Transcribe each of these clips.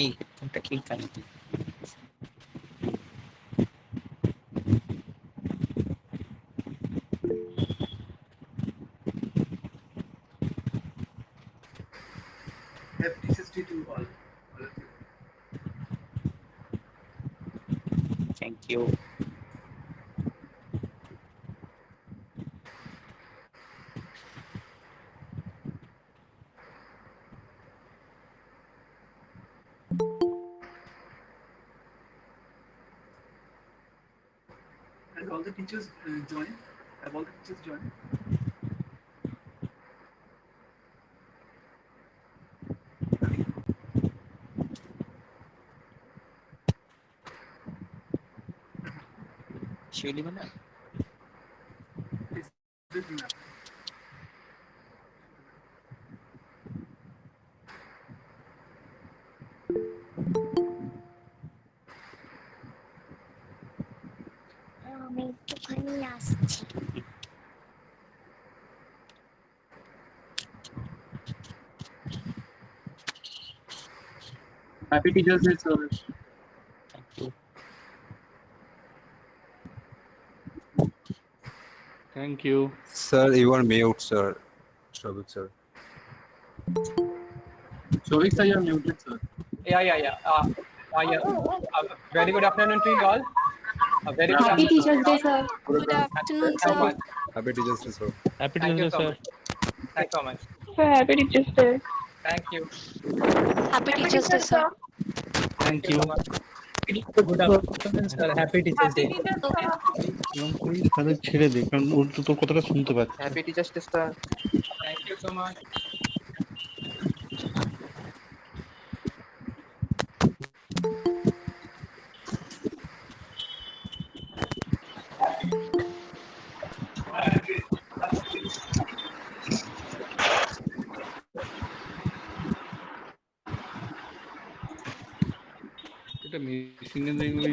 Kentucky. Happy Teachers Day to all of you. Thank you. Has all the teachers joined? Have all the teachers joined? Surely mana? Is it enough? আমি একটুখানি আসছি। Happy Teachers Day, sir. Thank you. Thank you. Sir, you are mute, sir. Shobik, sir. Shovik sir, you are muted, sir. Yeah. Very good afternoon to you all. A very good Happy afternoon. Teachers Day, sir. Good afternoon, So sir. much. Happy Teachers Day, sir. Happy Thank you Teachers Day, so sir. much. Thanks so much. Sir, Happy Teachers Day. Thank you. Happy Teachers Day, sir. Thank you. So much. Good afternoon, sir. Happy Teachers Day. তাদের ছেড়ে দে কারণ ওর তো তোর কথাটা শুনতে পাচ্ছে Happy Teachers Day, sir. Thank you so much. এটা মেশিনে দেখবি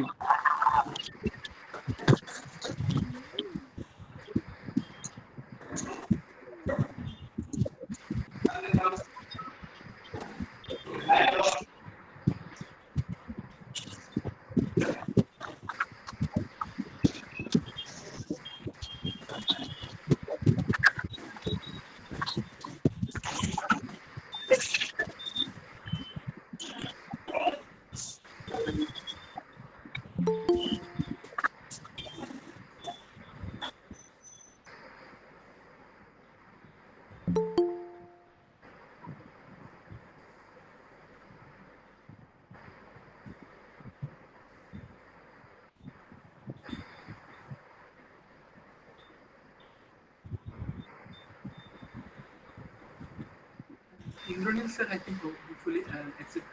Indranil sir, I think, hopefully accept.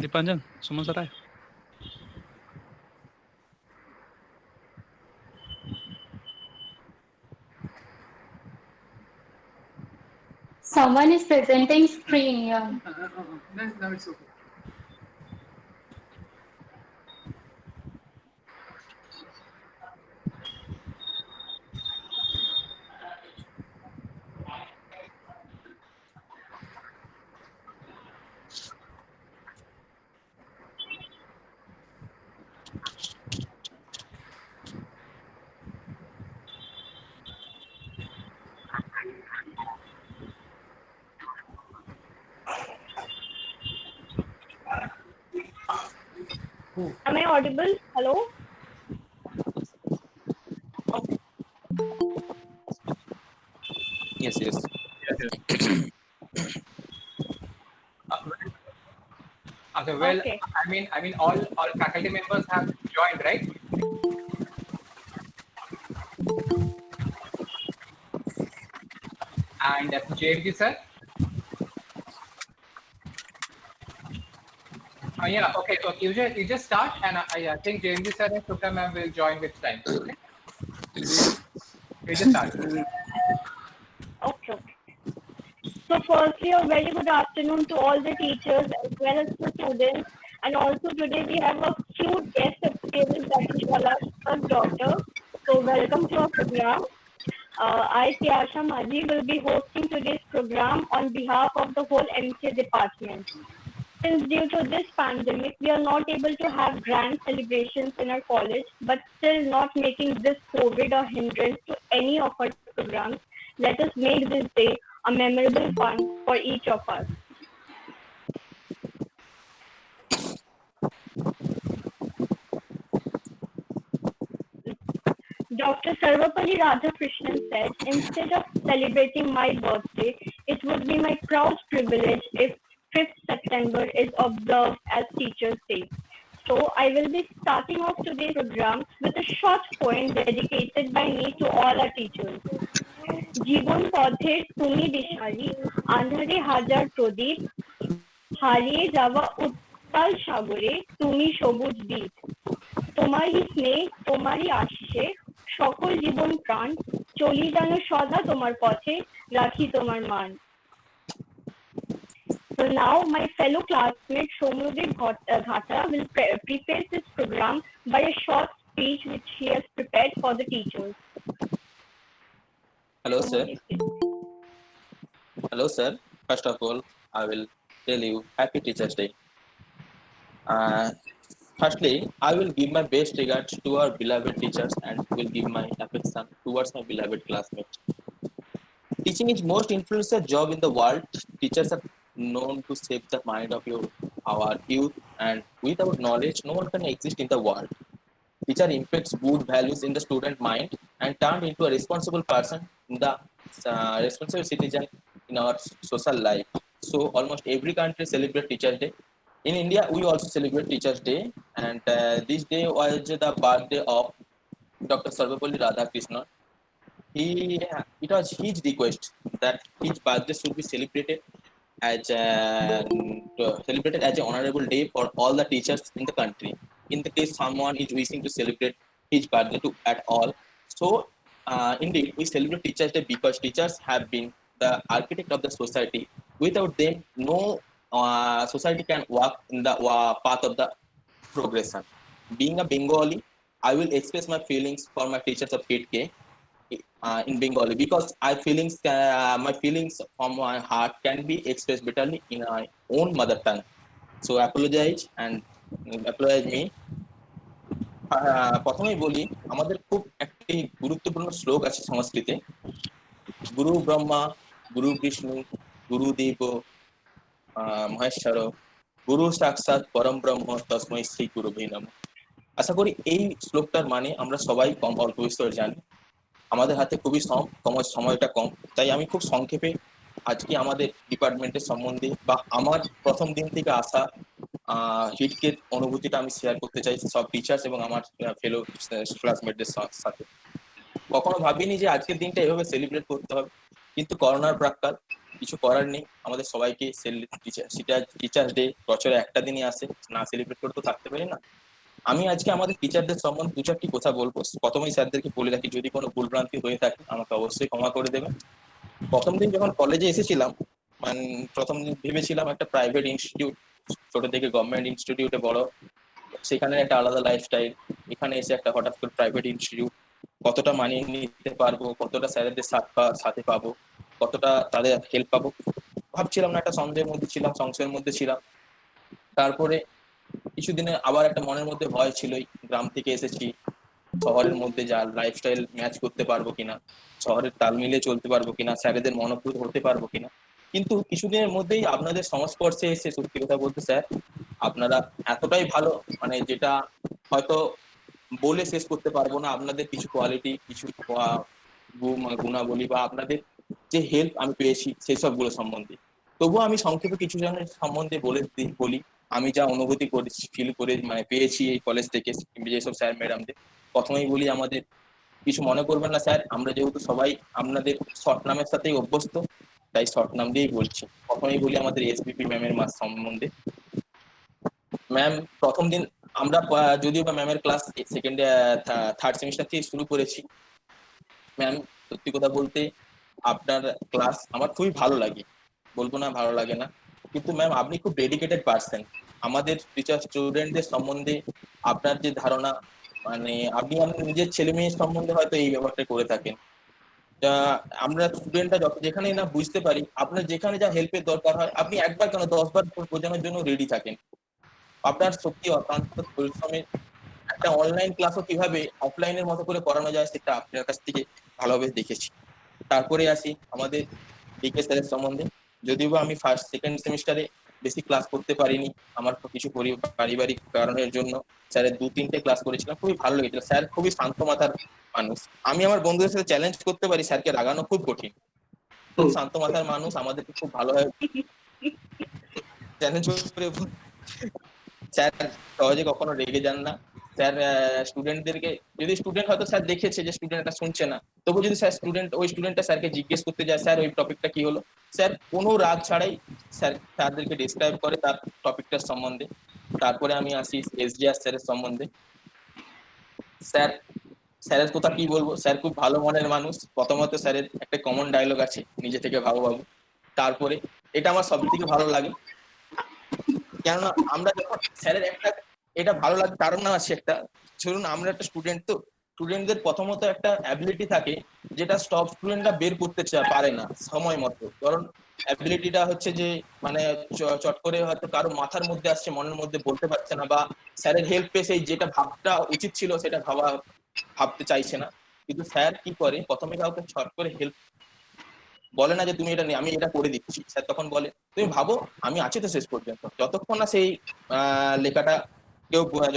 Dipanjan Suman sir আয় Someone is presenting screen. Yeah. Now it's okay. Am I audible? Hello? Yes. Okay, well, Okay. I mean, all faculty members have joined, right? And JMG sir. Yeah, okay. So you just start, and I think JMG sir and Shukla ma'am will join with time. Okay. You just start. Okay. So firstly, a very good afternoon to all the teachers as well as the students. And also today we have a few guest appearances that is Shala's daughter. So welcome to our program. I, Tiasha Maji, will be hosting today's program on behalf of the whole MCA department. Since due to this pandemic, we are not able to have grand celebrations in our college, but still not making this COVID a hindrance to any of our programs. Let us make this day a memorable one for each of us. Dr. Sarvapalli Radhakrishnan said, instead of celebrating my birthday, it would be my proud privilege if 5th September is observed as Teachers' Day. So I will be starting off today's program with a short poem dedicated by me to all our teachers. জীবন পথের তুমি দিশারি আঁধারে হাজার প্রদীপ হারিয়ে যাওয়া উত্তাল সাগরে তুমি সবুজ দ্বীপ তোমারই স্নেহ তোমারই আশিসে সকল জীবন প্রাণ চলি যেন সদা তোমার পথে রাখি তোমার মান. So now my fellow classmate Somrudev Ghata will preface this program by a short speech which he has prepared for the teachers. Hello, sir. Hello, sir. First of all, I will tell you Happy Teachers' Day. Firstly, I will give my best regards to our beloved teachers and will give my affection towards my beloved classmates. Teaching is most influential job in the world. Teachers are known to shape the mind of our youth, and without knowledge, no one can exist in the world. Teacher impacts good values in the student mind and turned into a responsible person in the responsible citizen in our social life. So almost every country celebrates Teachers' Day. In India, we also celebrate Teachers' Day, and this day was the birthday of Dr. Sarvapalli Radhakrishnan. It was his request that his birthday should be celebrated as an honorable day for all the teachers in the country. In the case someone is wishing to celebrate his birthday at all, so indeed we celebrate Teachers' Day because teachers have been the architect of the society. Without them, no society can walk in the path of the progression. Being a Bengali, I will express my feelings for my teachers of 8K in Bengali because my feelings from my heart can be expressed bitterly in my own mother tongue. So apologize me. প্রথমেই বলি আমাদের খুব একটি গুরুত্বপূর্ণ শ্লোক আছে সংস্কৃতে, গুরু ব্রহ্মা গুরু বিষ্ণু গুরুদেব মহেশ্বর গুরু সাক্ষাৎ পরম ব্রহ্ম তস্মৈ শ্রী গুরুবে নমঃ। আশা করি এই শ্লোকটার মানে আমরা সবাই কম অল্প বিস্তর জানি। আমাদের হাতে খুবই সময়টা কম, তাই আমি খুব সংক্ষেপে আজকে আমাদের ডিপার্টমেন্টের সম্বন্ধে বা আমার প্রথম দিন থেকে আসা হিটকের অনুভূতিটা আমি শেয়ার করতে চাই সব টিচার্স এবং আমার ফেলো ক্লাসমেটদের সাথে। কখনো ভাবিনি যে আজকের দিনটা এভাবে সেলিব্রেট করতে হবে, কিন্তু করোনার প্রাক্কাল কিছু করার নেই, আমাদের সবাইকে টিচার্স ডে বছরে একটা দিনই আসে, না সেলিব্রেট করে তো থাকতে পারি না। আমি আজকে আমাদের টিচারদের সম্বন্ধে দু চারটি কথা বলবো। প্রথমেই স্যারদেরকে বলে রাখি, যদি কোনো ভুলভ্রান্তি হয়ে থাকে আমাকে অবশ্যই ক্ষমা করে দেবেন। প্রথম দিন যখন কলেজে এসেছিলাম, প্রথম দিন ভেবেছিলাম একটা প্রাইভেট ইনস্টিটিউট, ছোট থেকে গভর্নমেন্ট ইনস্টিটিউটে বড়, সেখানে একটা আলাদা লাইফস্টাইল। এখানে এসে একটা হঠাৎ করে প্রাইভেট ইনস্টিটিউট, কতটা মানিয়ে নিতে পারবো, কতটা স্যারেদের সাথে পাবো, কতটা তাদের হেল্প পাবো ভাবছিলাম না, একটা সংশয়ের মধ্যে ছিলাম। তারপরে কিছুদিনে আবার একটা মনের মধ্যে ভয় ছিলই, গ্রাম থেকে এসেছি, শহরের মধ্যে যা লাইফস্টাইল ম্যাচ করতে পারবো কিনা, শহরের তাল মিলিয়ে চলতে পারবো কিনা, স্যারেদের মনোভূত হতে পারবো কিনা। কিন্তু কিছুদিনের মধ্যেই আপনাদের সংস্পর্শে এসে সত্যি কথা বলতে স্যার আপনারা এতটাই ভালো, যেটা হয়তো বলে শেষ করতে পারবো না। আপনাদের কিছু কোয়ালিটি, কিছু গুণাবলী বা আপনাদের যে হেল্প আমি পেয়েছি সেই সবগুলো সম্বন্ধে। তবুও আমি সংক্ষেপে কিছু জনের সম্বন্ধে বলি আমি যা অনুভূতি করেছি, ফিল করে পেয়েছি এই কলেজ থেকে যেসব স্যার ম্যাডামদের। প্রথমেই বলি, আমাদের কিছু মনে করবেন না স্যার, আমরা যেহেতু সবাই আপনাদের শর্ট নামের সাথেই অভ্যস্ত, তাই শর্ট নাম দিয়েই বলছি। প্রথমেই বলি আমাদের এসবিপি ম্যামের সম্বন্ধে। ম্যাম প্রথম দিন আমরা যদিও বা ম্যামের ক্লাস থার্ড সেমিস্টার থেকে শুরু করেছি। ম্যাম সত্যি কথা বলতে আপনার ক্লাস আমার খুবই ভালো লাগে, বলবো না ভালো লাগে না, কিন্তু ম্যাম আপনি খুব ডেডিকেটেড পার্সন। আমাদের টিচার স্টুডেন্টদের সম্বন্ধে আপনার যে ধারণা, আপনি নিজের ছেলে মেয়ের সম্বন্ধে হয়তো এই ব্যাপারটা করে থাকেন। আমরা স্টুডেন্টরা যেখানেই না বুঝতে পারি, আপনার যেখানে যা হেল্পের দরকার হয় আপনি একবার কেন 10 বার বোঝানোর জন্য রেডি থাকেন। আপনার সত্যি অক্লান্ত পরিশ্রমের একটা অনলাইন ক্লাসও কিভাবে অফলাইনের মতো করে করানো যায় সেটা আপনার কাছ থেকে ভালোভাবে দেখেছি। তারপরে আসি আমাদের ডিকে স্যারের সম্বন্ধে। যদিও আমি ফার্স্ট সেকেন্ড সেমিস্টারে বেশি ক্লাস করতে পারিনি, আমার কিছু পারিবারিক কারণের জন্য স্যারের 2-3টে ক্লাস করেছিলাম, খুবই ভালো লেগেছিল। স্যার খুবই শান্ত মাথার মানুষ। আমি আমার বন্ধুদের সাথে চ্যালেঞ্জ করতে পারি, স্যারকে রাগানো খুব কঠিন। খুব শান্ত মাথার মানুষ, আমাদেরকে খুব ভালোভাবে চ্যালেঞ্জ করে। স্যার সহজে কখনো রেগে যান না। স্যার স্টুডেন্টদেরকে, যদি স্টুডেন্ট হয়তো স্যার দেখেছে যে স্টুডেন্টটা শুনছে না, তবু যদি স্যার স্টুডেন্টটা স্যারকে জিজ্ঞেস করতে যায়, স্যার ওই টপিকটা কি হলো, স্যার কোনো রাগ ছাড়াই স্যারদেরকে ডিসক্রাইব করে তার টপিকটার সম্বন্ধে। তারপরে আমি আসি এসজিআর স্যারের সম্বন্ধে। স্যারের কথা কি বলবো, স্যার খুব ভালো মনের মানুষ। প্রথমত স্যারের একটা কমন ডায়লগ আছে, নিজে থেকে ভাবো বাবু। তারপরে এটা আমার সব থেকে ভালো লাগে, কেননা আমরা যখন স্যারের এটা ভালো লাগে কারণ আছে একটা, ধরুন আমরা একটা স্টুডেন্ট, তো স্টুডেন্টদের প্রথমত একটা অ্যাবিলিটি থাকে যেটা সব স্টুডেন্টরা বের করতে পারে না সময় মতো। কারণ অ্যাবিলিটিটা হচ্ছে যে মানে চট করে হয়তো কারো মাথার মধ্যে আসছে, মনের মধ্যে বলতে পারছে না, বা স্যারের হেল্প পেয়ে সেই যেটা ভাবটা উচিত ছিল সেটা ভাবতে চাইছে না। কিন্তু স্যার কি করে, প্রথমে কাউকে ছট করে হেল্প বলে না যে তুমি এটা নিয়ে, আমি এটা করে দিচ্ছি। স্যার তখন বলে তুমি ভাবো, আমি আছি তো শেষ পর্যন্ত। যতক্ষণ না সেই লেখাটা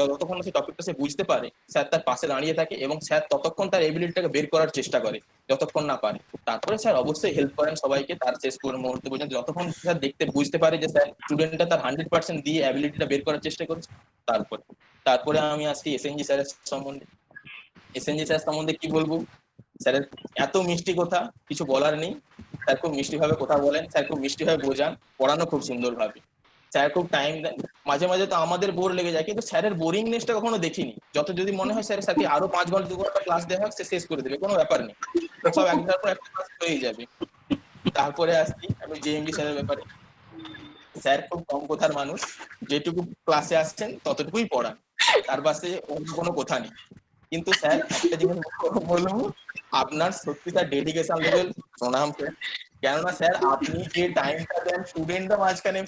যতক্ষণ না সেই টপিকটা সে বুঝতে পারে, স্যার তার পাশে দাঁড়িয়ে থাকে এবং স্যার ততক্ষণ তার এবিলিটিটাকে বের করার চেষ্টা করে যতক্ষণ না পারে। তারপরে স্যার অবশ্যই হেল্প করেন সবাইকে তার শেষ মুহূর্ত পর্যন্ত, যতক্ষণ স্যার বুঝতে পারে যে স্যার স্টুডেন্টটা তার 100% দিয়ে অ্যাবিলিটিটা বের করার চেষ্টা করছে। তারপরে আমি আসছি এসএনজি স্যারের সম্বন্ধে। এসএনজি স্যার সম্বন্ধে কি বলবো, স্যারের এত মিষ্টি কথা কিছু বলার নেই। স্যার খুব মিষ্টি ভাবে কথা বলেন, স্যার খুব মিষ্টি ভাবে বোঝান, পড়ানো খুব সুন্দর ভাবে। স্যার খুব টাইম দেন। মাঝে মাঝে তো আমাদের বোর লেগে যায়, কিন্তু স্যারের বোরিংনেসটা কখনো দেখিনি। যদি মনে হয় স্যারকে আরো 5 ঘন্টা 2 ঘন্টা ক্লাস দেওয়া হোক, সে শেষ করে দেবে, কোনো ব্যাপার নেই, সব একটার পর একটা ক্লাস হয়ে যাবে। তারপরে আসছি আমি জেএমডি স্যারের ব্যাপারে। স্যার খুব কম কথার মানুষ, যেটুকু ক্লাসে আসছেন ততটুকুই পড়ান, তার পাশে অন্য কোনো কথা নেই। কিন্তু স্যার একটা জিনিস বলবো, আপনার সত্যি তার ডেডিকেশন লেভেল প্রণাম স্যার। কেননা স্যার আপনি যে টাইমটা দেন স্টুডেন্টরা মাঝখানে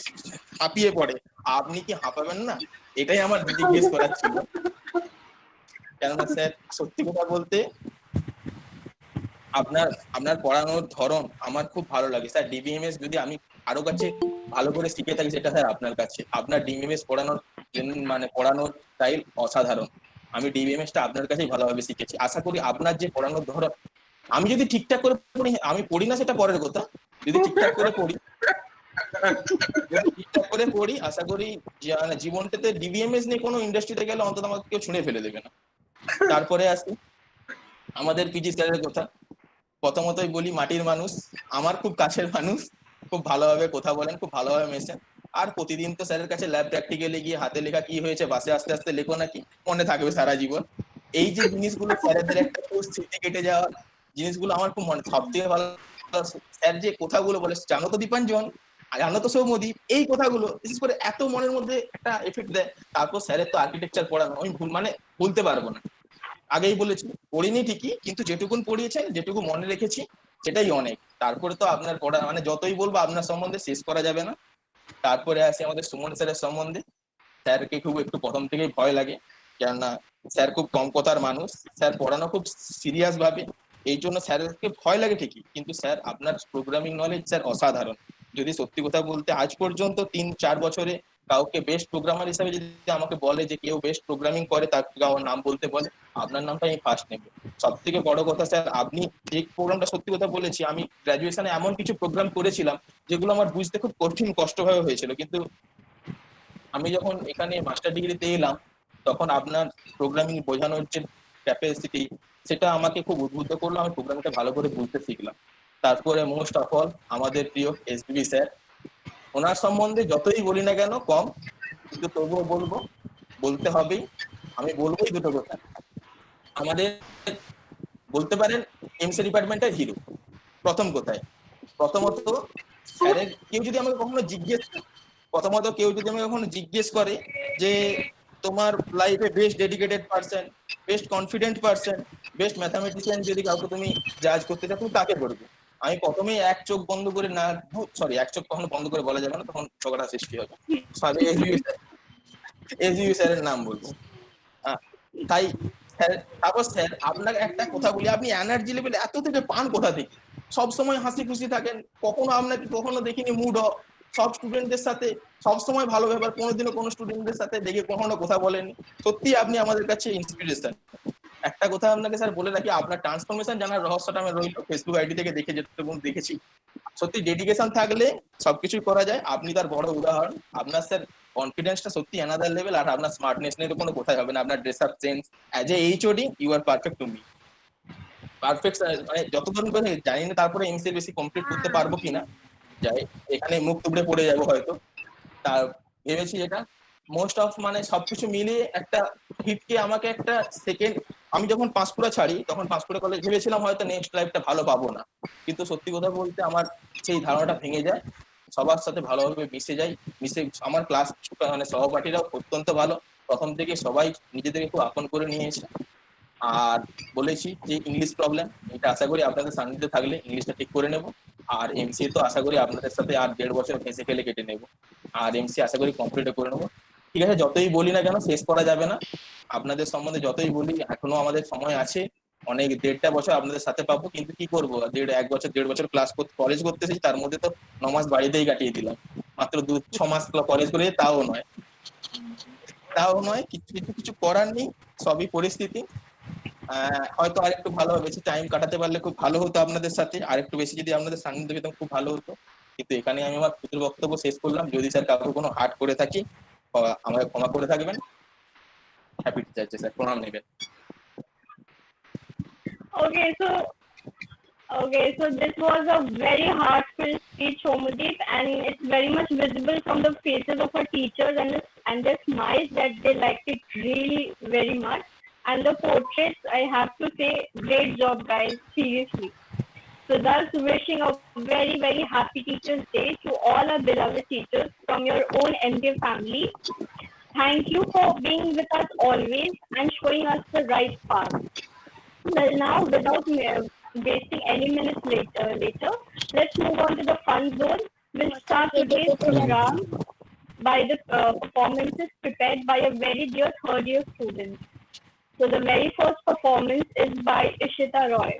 হাঁপিয়ে পড়ে, আপনি কি হাঁপাবেন না, এটাই আমার জিজ্ঞেস করার ছিল। কেননা স্যার সত্যি কথা বলতে আপনার পড়ানোর ধরন আমার খুব ভালো লাগে স্যার। ডিবিএমএস যদি আমি আরো কাছে ভালো করে শিখে থাকি সেটা স্যার আপনার কাছে। আপনার ডিবিএমএস পড়ানোর স্টাইল অসাধারণ। আমি ডিবিএমএসটা আপনার কাছেই ভালোভাবে শিখেছি। আশা করি আপনার যে পড়ানোর ধরন, আমি যদি ঠিকঠাক করে পড়ি, আমি পড়ি না সেটা পরের কথা, যদি ঠিকঠাক করে পড়ি আশা করি জীবনটাতে ডিবিএমএস নিয়ে কোনো ইন্ডাস্ট্রিতে গেলে অন্তত আমাকে কেউ ছুঁড়ে ফেলে দেবে না। তারপরে আসি আমাদের পিজি স্যারের কথা। প্রথমতই বলি মাটির মানুষ, আমার খুব কাছের মানুষ, খুব ভালোভাবে কথা বলেন, খুব ভালোভাবে মেশেন। আর প্রতিদিন তো স্যারের কাছে ল্যাব প্র্যাকটিক্যালে গিয়ে হাতে লেখা কি হয়েছে বাসে আস্তে আস্তে লেখো নাকি, মনে থাকবে সারা জীবন। এই যে জিনিসগুলো স্যারেদের একটা খুব স্মৃতি কেটে যাওয়া জিনিসগুলো আমার খুব মনে। সব থেকে ভালো স্যার যে কথাগুলো বলে, জানো তো দীপাঞ্জন, জানো তো সৌমদীপ, এই কথাগুলো বিশেষ করে এত মনের মধ্যে একটা এফেক্ট দেয়। তারপর স্যারের তো আর্কিটেকচার পড়ানো আমি ভুলতে পারবো না। আগেই বলেছি পড়িনি ঠিকই, কিন্তু যেটুকুন পড়িয়েছেন, যেটুকু মনে রেখেছি সেটাই অনেক। তারপরে তো আপনার পড়া যতই বলবো আপনার সম্বন্ধে শেষ করা যাবে না। তারপরে আসি আমাদের সুমন স্যারের সম্বন্ধে। স্যারকে একটু প্রথম থেকেই ভয় লাগে, কেননা স্যার খুব কম কথার মানুষ। স্যার পড়ানো খুব সিরিয়াস ভাবে, এই জন্য স্যারকে ভয় লাগে ঠিকই, কিন্তু স্যার আপনার প্রোগ্রামিং নলেজ স্যার অসাধারণ। যদি সত্যি কথা বলতে আজ পর্যন্ত 3-4 বছরে কাউকে বেস্ট প্রোগ্রামার হিসাবে যদি আমাকে বলে যে কেউ বেস্ট প্রোগ্রামিং করে, তার নাম বলতে বলে, আপনার নামটা আমি ফার্স্ট নেব। সব থেকে বড় কথা স্যার, আপনি যে প্রোগ্রামটা সত্যি কথা বলেছি, আমি গ্রাজুয়েশনে এমন কিছু প্রোগ্রাম করেছিলাম যেগুলো আমার বুঝতে খুব কষ্টভাবে হয়েছিল, কিন্তু আমি যখন এখানে মাস্টার ডিগ্রিতে এলাম তখন আপনার প্রোগ্রামিং বোঝানোর যে ক্যাপাসিটি সেটা আমাকে খুব উদ্বুদ্ধ করলো, আমি প্রোগ্রামটা ভালো করে বুঝতে শিখলাম। তারপরে মোস্ট অফ অল আমাদের প্রিয় এসবিবি স্যার, ওনার সম্বন্ধে যতই বলি না কেন কম, কিন্তু তবুও বলতে হবেই। আমি বলবোই দুটো কথা। আমাদের বলতে পারেন এমসি ডিপার্টমেন্টের হিরো। প্রথমত কেউ যদি আমাকে কখনো জিজ্ঞেস করে যে তোমার লাইফে best dedicated person, best confident person, best mathematician যদি কাউকে তুমি জাজ করতে চাও তুমি তাকে করবে। আমি প্রথমেই এক চোখ বন্ধ করে না, সরি এক চোখ কখনো বন্ধ করে বলা যাবে না, তখন ঝগড়া সৃষ্টি হবে। এসইউ স্যারের নাম বলবো। তাই তারপর স্যার আপনাকে একটা কথা বলি, আপনি এনার্জি লেভেল এত থেকে পান কোথা থেকে? সবসময় হাসি খুশি থাকেন, কখনো আপনাকে কখনো দেখিনি মুড অফ, সব স্টুডেন্টদের সাথে সবসময় ভালো ব্যাপার, কোনোদিনও কোনো স্টুডেন্টদের সাথে দেখে কখনো কথা বলেননি। সত্যি আপনি আমাদের কাছে ইন্সপিরেশন। একটা কথা আপনাকে স্যার বলে রাখি, আপনার ট্রান্সফরমেশন জানার রহস্যটা আমি রইল ফেসবুক আইডি থেকে দেখে যেটুকু দেখেছি। সত্যি ডেডিকেশন থাকলে সবকিছুই করা যায়, আপনি তার বড় উদাহরণ। আপনার স্যার কনফিডেন্সটা সত্যি অ্যানাদার লেভেল, আর আপনার স্মার্টনেস নিয়ে তো কোনো কথাই হবে না। আপনার dress up sense as a HOD you are perfect to me, perfect. মানে যতক্ষণ করে জানি না তারপরে এমসি বেশি কমপ্লিট করতে পারবো কিনা, যাই এখানে মুখ টুকরে পড়ে যাবো হয়তো। তা ভেবেছি এটা মোস্ট অফ মানে সবকিছু মিলিয়ে একটা হিটকে আমাকে একটা সেকেন্ড, আমি যখন পাঁশকুড়া ছাড়ি তখন পাঁশকুড়া কলেজ ভেবেছিলাম হয়তো নেক্সট লাইফটা ভালো পাবো না, কিন্তু সত্যি কথা বলতে আমার সেই ধারণাটা ভেঙে যায়। সবার সাথে ভালোভাবে মিশে যাই, মিশে আমার ক্লাস মানে সহপাঠীরাও অত্যন্ত ভালো, প্রথম থেকে সবাই নিজেদেরকে খুব আপন করে নিয়েছে। আর বলেছি যে ইংলিশ প্রবলেম, এটা আশা করি আপনাদের সান্নিধ্যে থাকলে ইংলিশটা ঠিক করে নেব। আর এমসিএ তো আশা করি আপনাদের সাথে আর 1.5 বছর হেসে খেলে কেটে নেব, আর এমসি আশা করি কমপ্লিট করে নেবো। ঠিক আছে, যতই বলি না কেন শেষ করা যাবে না, আপনাদের সম্বন্ধে যতই বলি এখনো আমাদের সময় আছে, অনেক 1.5টা বছর আপনাদের সাথে পাবো। কিন্তু কি করবো, 1 বছর ক্লাস কলেজ করতেছি, তার মধ্যে তো 9 মাস বাড়িতেই কাটিয়ে দিলাম, মাত্র 2-6 মাস কলেজ করে, তাও নয় কিছু করার নেই, সবই পরিস্থিতি। হয়তো আরেকটু ভালো বেশি টাইম কাটাতে পারলে খুব ভালো হতো আপনাদের সাথে, আরেকটু বেশি যদি আপনাদের সান্নিধ্য পেতাম খুব ভালো হতো। কিন্তু এখানে আমি আমার ক্ষুদ্র বক্তব্য শেষ করলাম। যদি স্যার কাউকে কোনো হার্ট করে থাকি আমাকে ক্ষমা করে থাকবেন। হ্যাপি টিচার্স স্যার, প্রণাম নেবেন। Okay, so this was a very heartfelt speech, Homadeep, and it's very much visible from the faces of our teachers and their smiles that they liked it really very much. And the portraits, I have to say, great job, guys, seriously. So thus wishing a very, very happy Teachers' Day to all our beloved teachers from your own MBA family. Thank you for being with us always and showing us the right path. Well, now, without wasting any minutes later, let's move on to the fun zone. We'll start today's program by the performances prepared by a very dear third year student. So the very first performance is by Ishita Roy.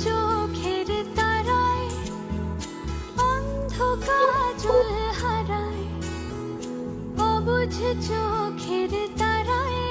চোখের তারায় অন্ধকার জল হারায়, অবুঝ চোখের তারায়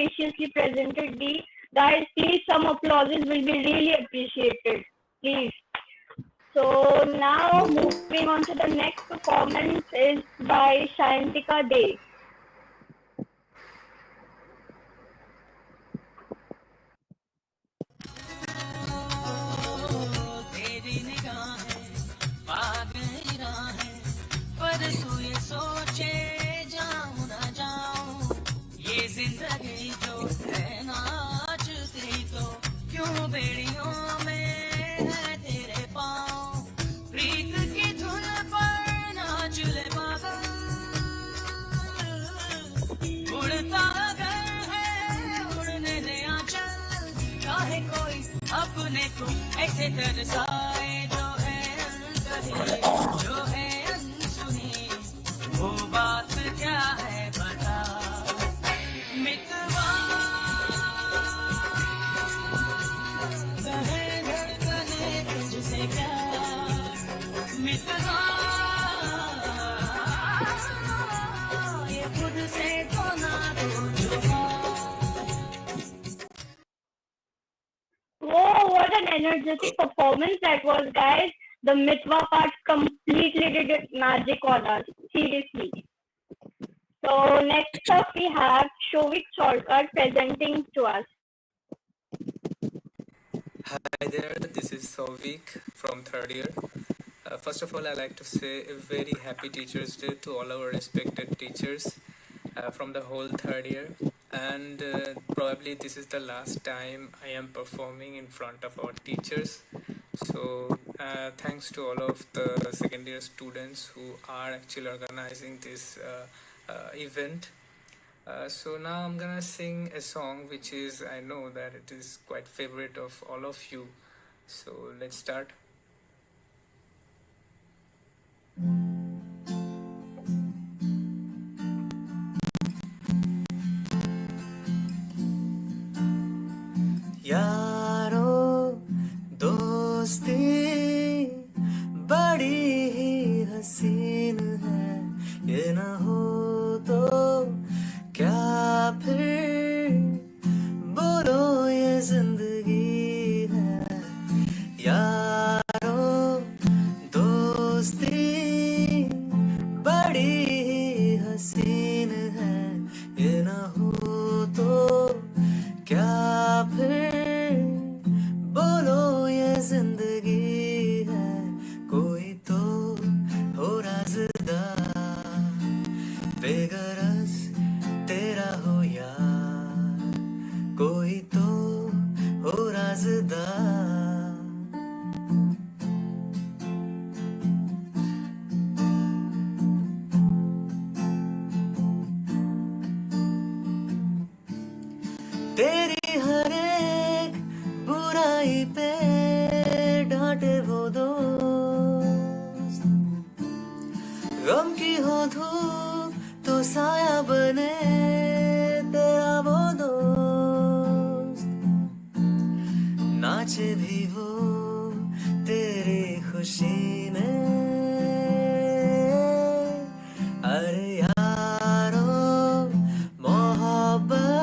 graciously presented the guys. Please, some applauses will be really appreciated. Please. So now moving on to the next performance is by Shayantika Dey. तेरी निगाहें पाग राहें पर तू ये सोचे जाऊं ना जाऊं ये जिंदगी जो है नाचती तो क्यों बेड़ियों में है तेरे पाँव प्रीत की धुन पर नाच ले पागल उड़ता अगर है उड़ने दे आंचल चाहे कोई अपने को ऐसे तरसाए जो है अनकही जो है अनसुनी वो बात क्या है बता मितवा कहे धड़कने तुझसे क्या मितवा ये खुद से तो ना दो जुबान Whoa, what an energetic performance that was, guys. The Mitwa part completely did it magic on us. Seriously. So next up we have Shovik Cholkar presenting to us. Hi there, this is Sovik from third year. First of all, I'd like to say a very happy Teachers' Day to all our respected teachers from the whole third year. And probably this is the last time I am performing in front of our teachers. So thanks to all of the second year students who are actually organizing this event. So now I'm gonna sing a song which is, I know that it is quite favorite of all of you. So let's start. यारो दोस्ती बड़ी ही हसीन है ये न हो तो क्या फिर बोलो ये जिंदगी है यारो दोस्ती बड़ी ही हसीन है ये न हो तो क्या फिर बोलो ये जिंदगी है कोई तो हो राज़दार बेगरज तेरा हो यार कोई तो हो राज़दार तेरी हर एक बुराई पे डांटे वो दोस्त गम की हो धूप तो साया बने तेरा वो दोस्त नाचे भी वो तेरी खुशी में अरे यारो मोहब्बत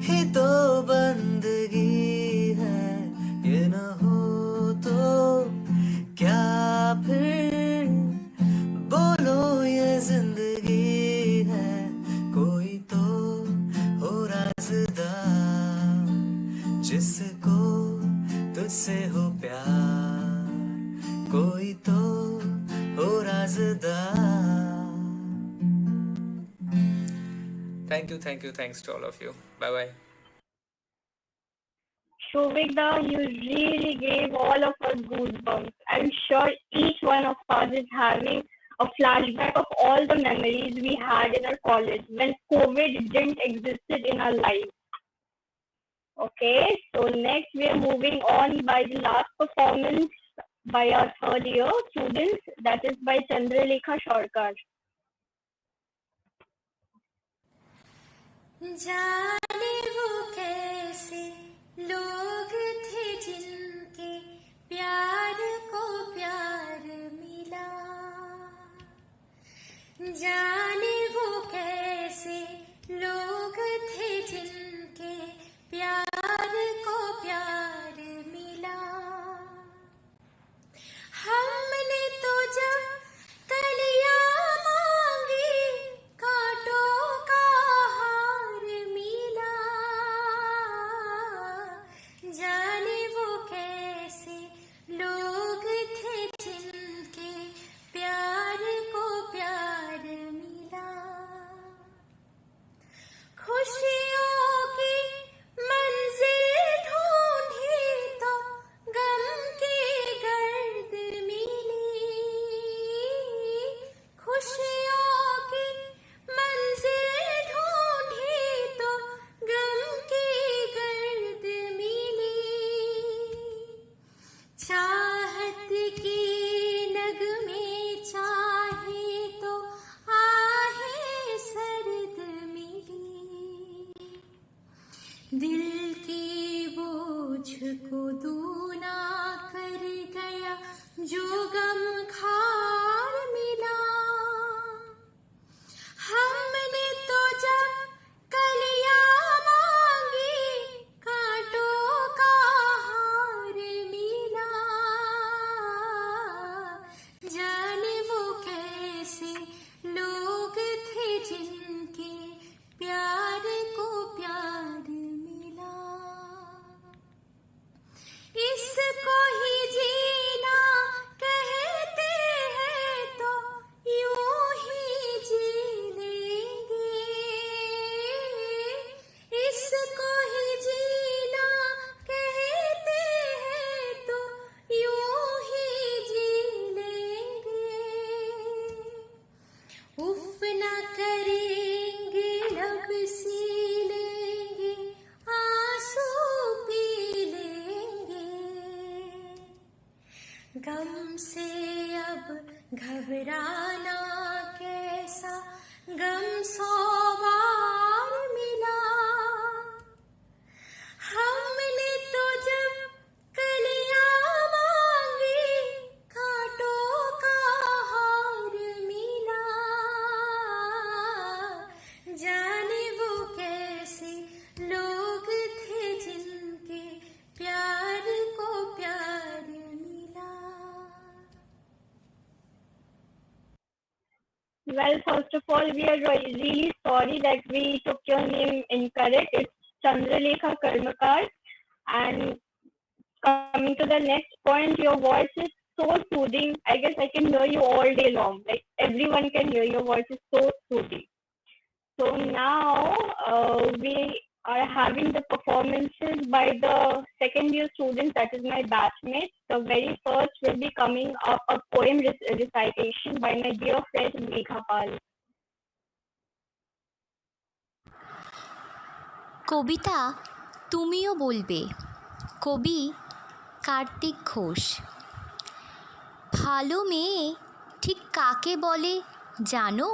ही तो बंदगी है ये न हो तो क्या फिर बोलो ये जिंदगी है कोई तो हो राज़दार जिसको तुझसे हो प्यार कोई तो हो राज़दार Thanks to all of you. Bye-bye. Shovik, you really gave all of us goosebumps. I'm sure each one of us is having a flashback of all the memories we had in our college when COVID didn't exist in our lives. Okay, so next we are moving on by the last performance by our third year students, that is by Chandralekha Shorkar. जाने वो कैसे लोग थे जिनके प्यार को प्यार मिला जाने वो कैसे लोग थे वो दूना कर गया जो गम खार मिला। हमने तो जब कलियां मांगी कांटों का हार मिला। जाने वो कैसे लोग थे जिनके प्यार को प्यार मिला। इसको ही जीना कहते हैं तो यूं ही जी लेंगे। इसको ही जीना कहते हैं तो यूं ही जी लेंगे। उफ ना करेंगे लब सी लेंगे आंसू पी लेंगे। गम से अब घबराना कैसा गम 100 बार मिला। हमने तो जब कलियां मांगी कांटों का हार मिला। जाने वो कैसे लोग थे जिनके प्यार को प्यार मिला। Well, first of all, we are really sorry that we took your name incorrect. It's Chandralekha Karmakar. And coming to the next point, your voice is so soothing. I guess I can hear you all day long. Like everyone can hear your voice is so soothing. So now we are having the performances by the second year students, that is my batchmates. The very first will be coming up a poem recitation by my dear friend Megha Pal. কবিতা তুমিও বলবে। কবি কার্তিক ঘোষ। ভালো মেয়ে ঠিক কাকে বলে জানো?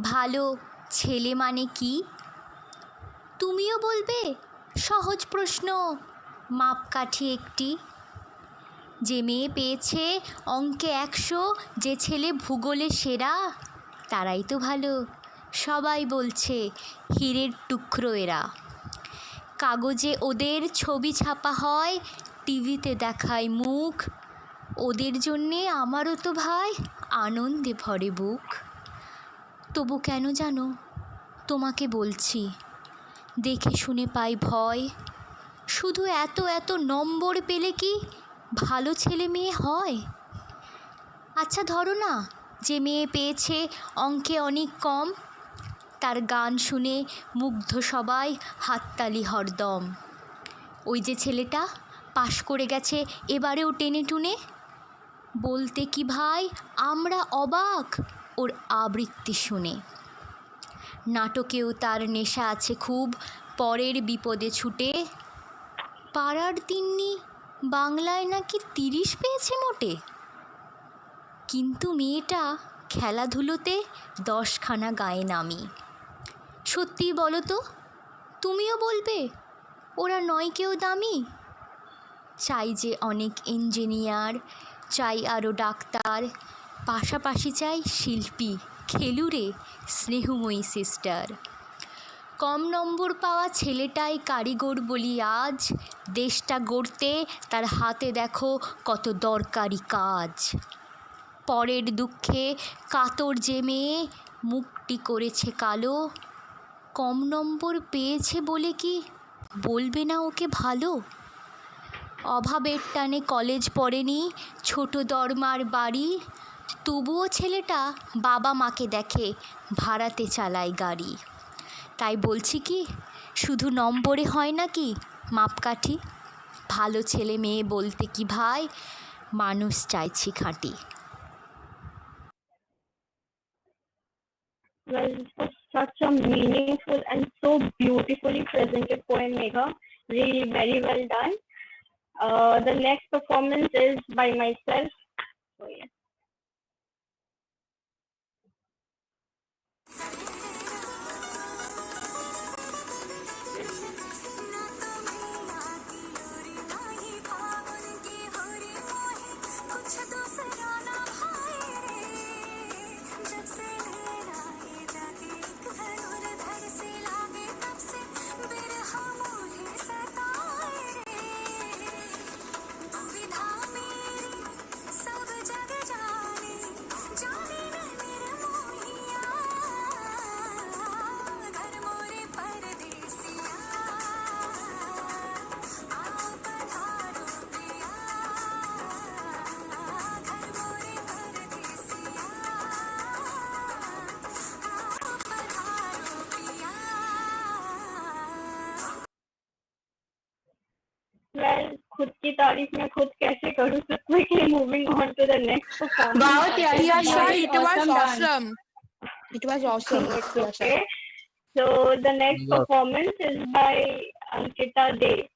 ভালো ছেলে মানে কি? তুমিও বলবে সহজ প্রশ্ন, মাপকাঠি একটি। যে মেয়ে পেয়েছে অঙ্কে 100, যে ছেলে ভূগোলে সেরা, তারাই তো ভালো। সবাই বলছে হীরের টুকরো এরা। কাগজে ওদের ছবি ছাপা হয়, টিভিতে দেখায় মুখ। ওদের জন্যে আমারও তো ভাই আনন্দে ভরে বুক। তবু কেন জানো তোমাকে বলছি, দেখে শুনে পাই ভয়। শুধু এত এত নম্বর পেলে কি ভালো ছেলে মেয়ে হয়? আচ্ছা ধরো না, যে মেয়ে পেয়েছে অঙ্কে অনেক কম, তার গান শুনে মুগ্ধ সবাই, হাততালি হরদম। ওই যে ছেলেটা পাশ করে গেছে এবারেও টেনে টুনে, বলতে কি ভাই আমরা অবাক ওর আবৃত্তি শুনে। নাটকেও তার নেশা আছে খুব, পরের বিপদে ছুটে। পাড়ার তিন্নি বাংলায় নাকি 30 পেয়েছে মোটে। কিন্তু মেয়েটা খেলাধুলোতে 10খানা গায়ে নামি। সত্যিই বলো তো, তুমিও বলবে ওরা নয় কেউ দামি? চাই যে অনেক ইঞ্জিনিয়ার, চাই আরও ডাক্তার, পাশাপাশি চাই শিল্পী, খেলুড়ে, স্নেহময়ী সিস্টার। কম নম্বর পাওয়া ছেলেটাই কারিগর বলি আজ, দেশটা গড়তে তার হাতে দেখো কত দরকারি কাজ। পরের দুঃখে কাতর যে মেয়ে মুখটি করেছে কালো, কম নম্বর পেয়েছে বলে কি বলবে না ওকে ভালো? অভাবের টানে কলেজ পড়েনি, ছোট দরমার বাড়ি, তবুও ছেলেটা বাবা মাকে দেখে ভাড়াতে চালায় গাড়ি। তাই বলছি কি, শুধু নম্বরে হয় নাকি মাপকাঠি? ভালো ছেলে মেয়ে বলতে কি ভাই মানুষ চাইছি খাঁটি। Well, this was such a meaningful and so beautifully presented poem, Megha. Really very well done. The next performance is by myself. So, yes. ना तो मैया की डोरी नाही Well, खुद की तारीफ मैं खुद कैसे करूँ? So quickly moving on to the next performance. Wow, Tiyasha, Nice, it was awesome dance. awesome. It was awesome. It's okay. So the next performance is by Ankita De.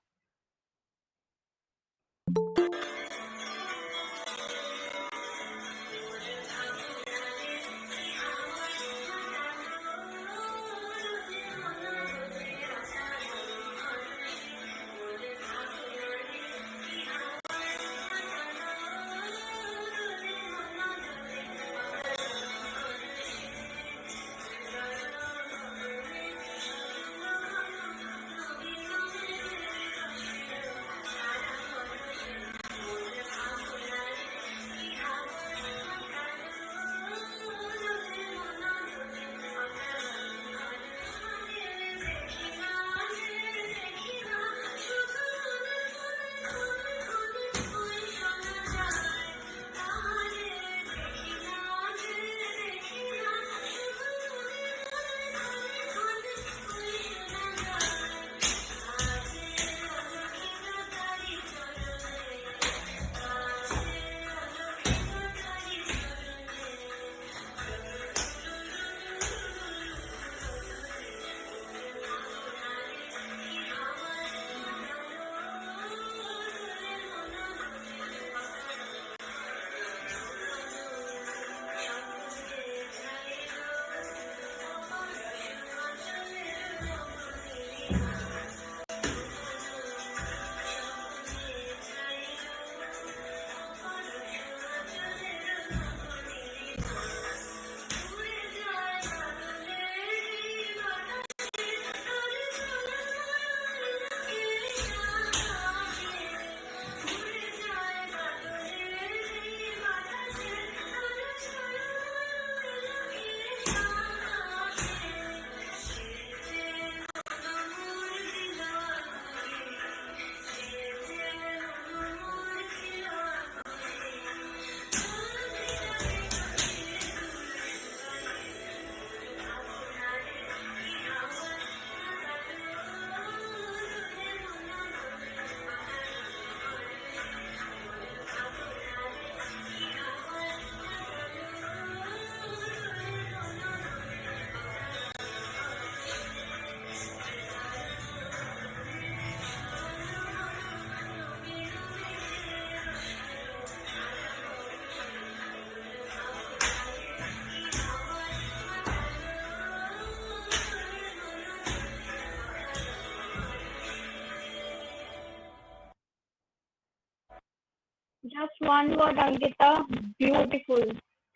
Just one word, Ankita. Beautiful.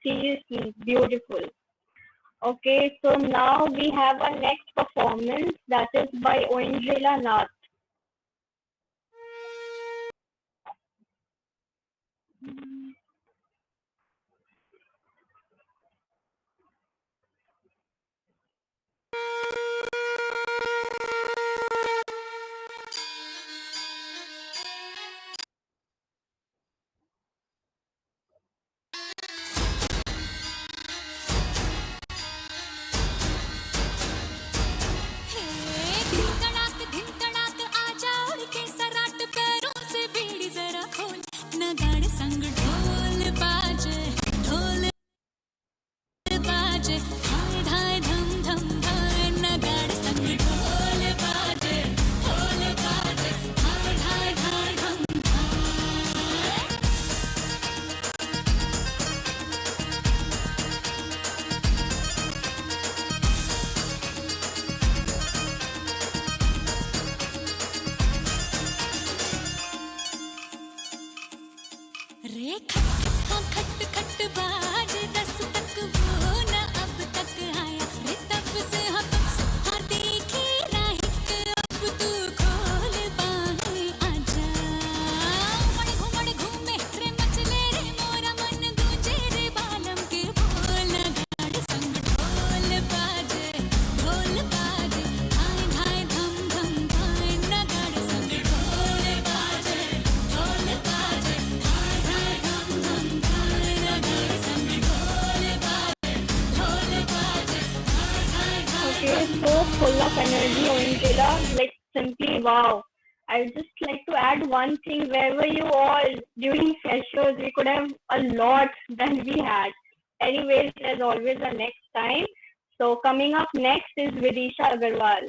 Seriously, beautiful. Okay, so now we have our next performance that is by Oindrila Nath. So full of energy, Oindrila, like simply wow. I just like to add one thing. Where were you all during freshers? We could have a lot than we had. Anyways, there's always a next time. So coming up next is Vidisha Agarwal.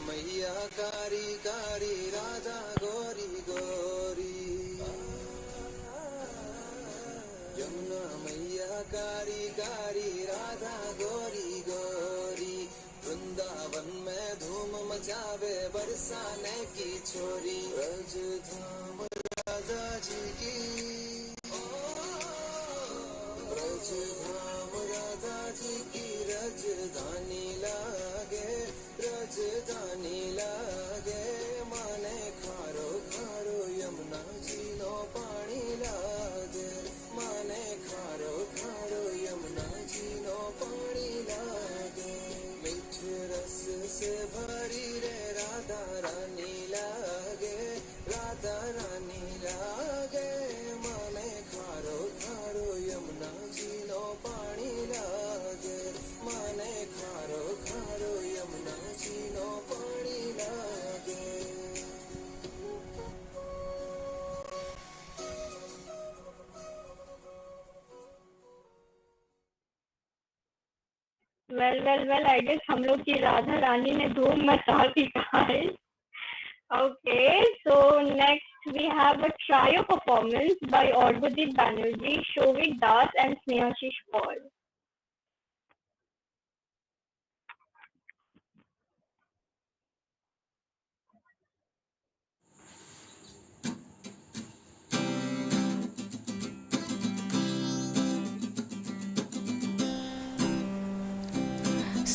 मैया कारी कारी राधा गोरी गोरी यमुना मैया कारी कारी राधा गोरी गोरी वृंदावन में धूम मचावे बरसाने की छोरी ब्रजधाम राधा जी की ब्रजधाम राधा जी की रजधानी लागे रजधानी लागे माने खारो खारो यमुना जी नो पानी लागे माने खारो खारो यमुना जी नो पानी लागे मीठे रस से भरी रे राधा रानी लागे राधा रानी लागे माने खारो खारो यमुना जी नो पानी लागे माने खारो खारो यमुना जी नो पानी लागे Well, I guess हम लोग की राधा रानी ने धूम मचा दी guys. Okay, so next we have a trio performance by Orbudit Banerjee, Shovik Das and Snehashish Paul.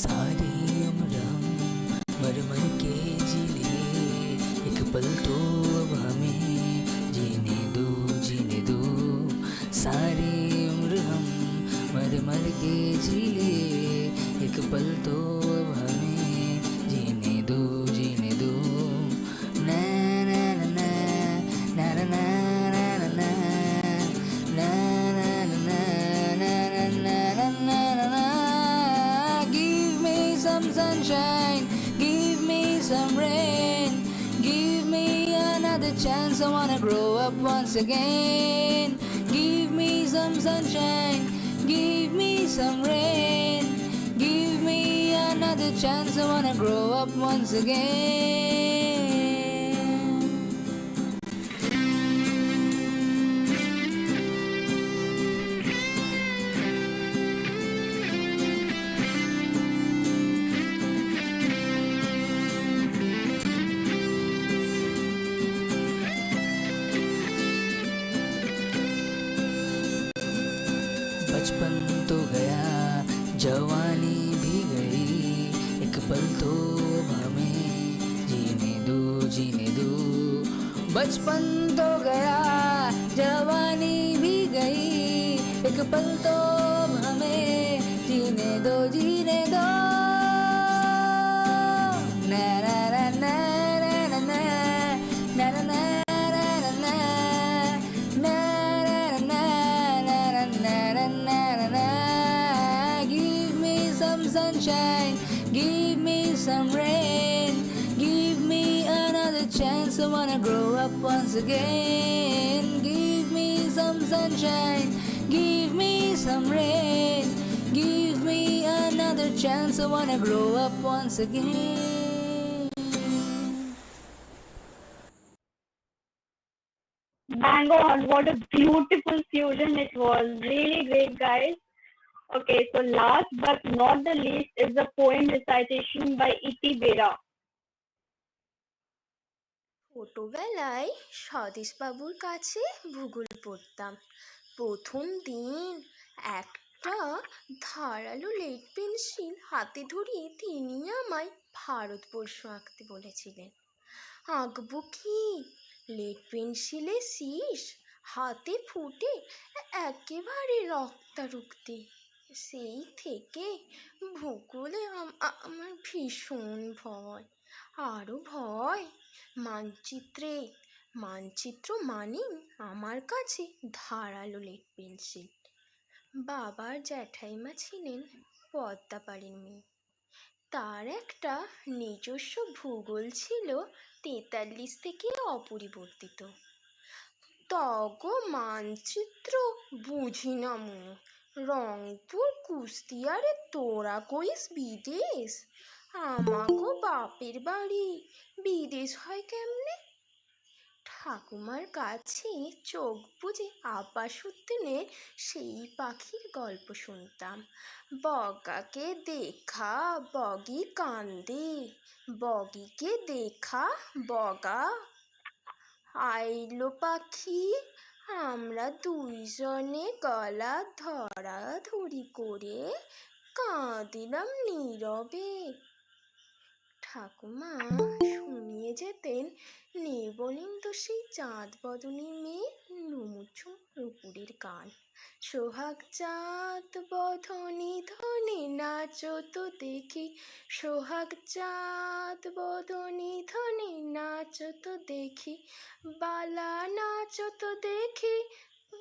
सारी उम्र हम मर मर के जी लिए, एक पल तो अब हमें जीने दो। सारी उम्र हम मर मर के जी लिए, एक पल तो अब हमें जीने दो। ना ना ना ना ना ना ना ना ना sunshine, give me some rain, give me another chance, I wanna grow up once again. Give me some sunshine, give me some rain, give me another chance, I wanna grow up once again. बचपन तो गया, जवानी भी गई, एक पल तो अब हमें जीने दो। बचपन तो गया, जवानी भी गई, एक पल तो अब हमें जीने दो। ना ना ना ना ना ना ना ना sunshine, give me some rain, give me another chance, I wanna grow up once again. Give me some sunshine, give me some rain, give me another chance, I wanna grow up once again. Bang on, what a beautiful fusion it was. Really great, guys. Okay, so last but not the least is the poem recitation by E.T. Bera. ছোটবেলায় স্বদেশ বাবুর কাছে ভূগোল পড়তাম। প্রথম দিন একটা ধারালো লেড পেন্সিল হাতে ধরিয়ে তিনি আমায় ভারতবর্ষ আঁকতে বলেছিলেন। আঁকবো কি? লেড পেন্সিলে শীষ, হাতে ফুটে একেবারে রক্তারক্তি। সেই থেকে ভূগোলে আমার ভীষণ ভয়। আরো ভয় মানচিত্র মানে আমার কাছে ধারালো লেড পেন্সিল। বাবার জ্যাঠাইমা ছিলেন পদ্মাপাড়ের মেয়ে। তার একটা নিজস্ব ভূগোল ছিল 43 থেকে অপরিবর্তিত। তগ মানচিত্র বুঝি না মুনু, রংপুর কুষ্টিয়ারে তোরা কইস বিদেশ, আমাগো বাপের বাড়ি, বিদেশ হয় কেমনে? ঠাকুমার কাছে চোখ বুজে আব্বাসুদ্দিনের সেই পাখির গল্প শুনতাম। বগাকে দেখা বগি কান্দে, বগিকে দেখা বগা আইলো পাখি, আমরা দুইজনে গলা ধরাধরি করে কাঁদিলাম নীরবে। ঠাকুমা শুনিয়ে যেতেন নির্বলিন্দ সেই চাঁদ বদনী মেয়ে নুমুচুম নুপুরের গান। সোহাগ চাঁদ বদনী ধনে নাচো তো দেখি, সোহাগ চাঁদ বদনী ধনে নাচো তো দেখি, বালা নাচো তো দেখি,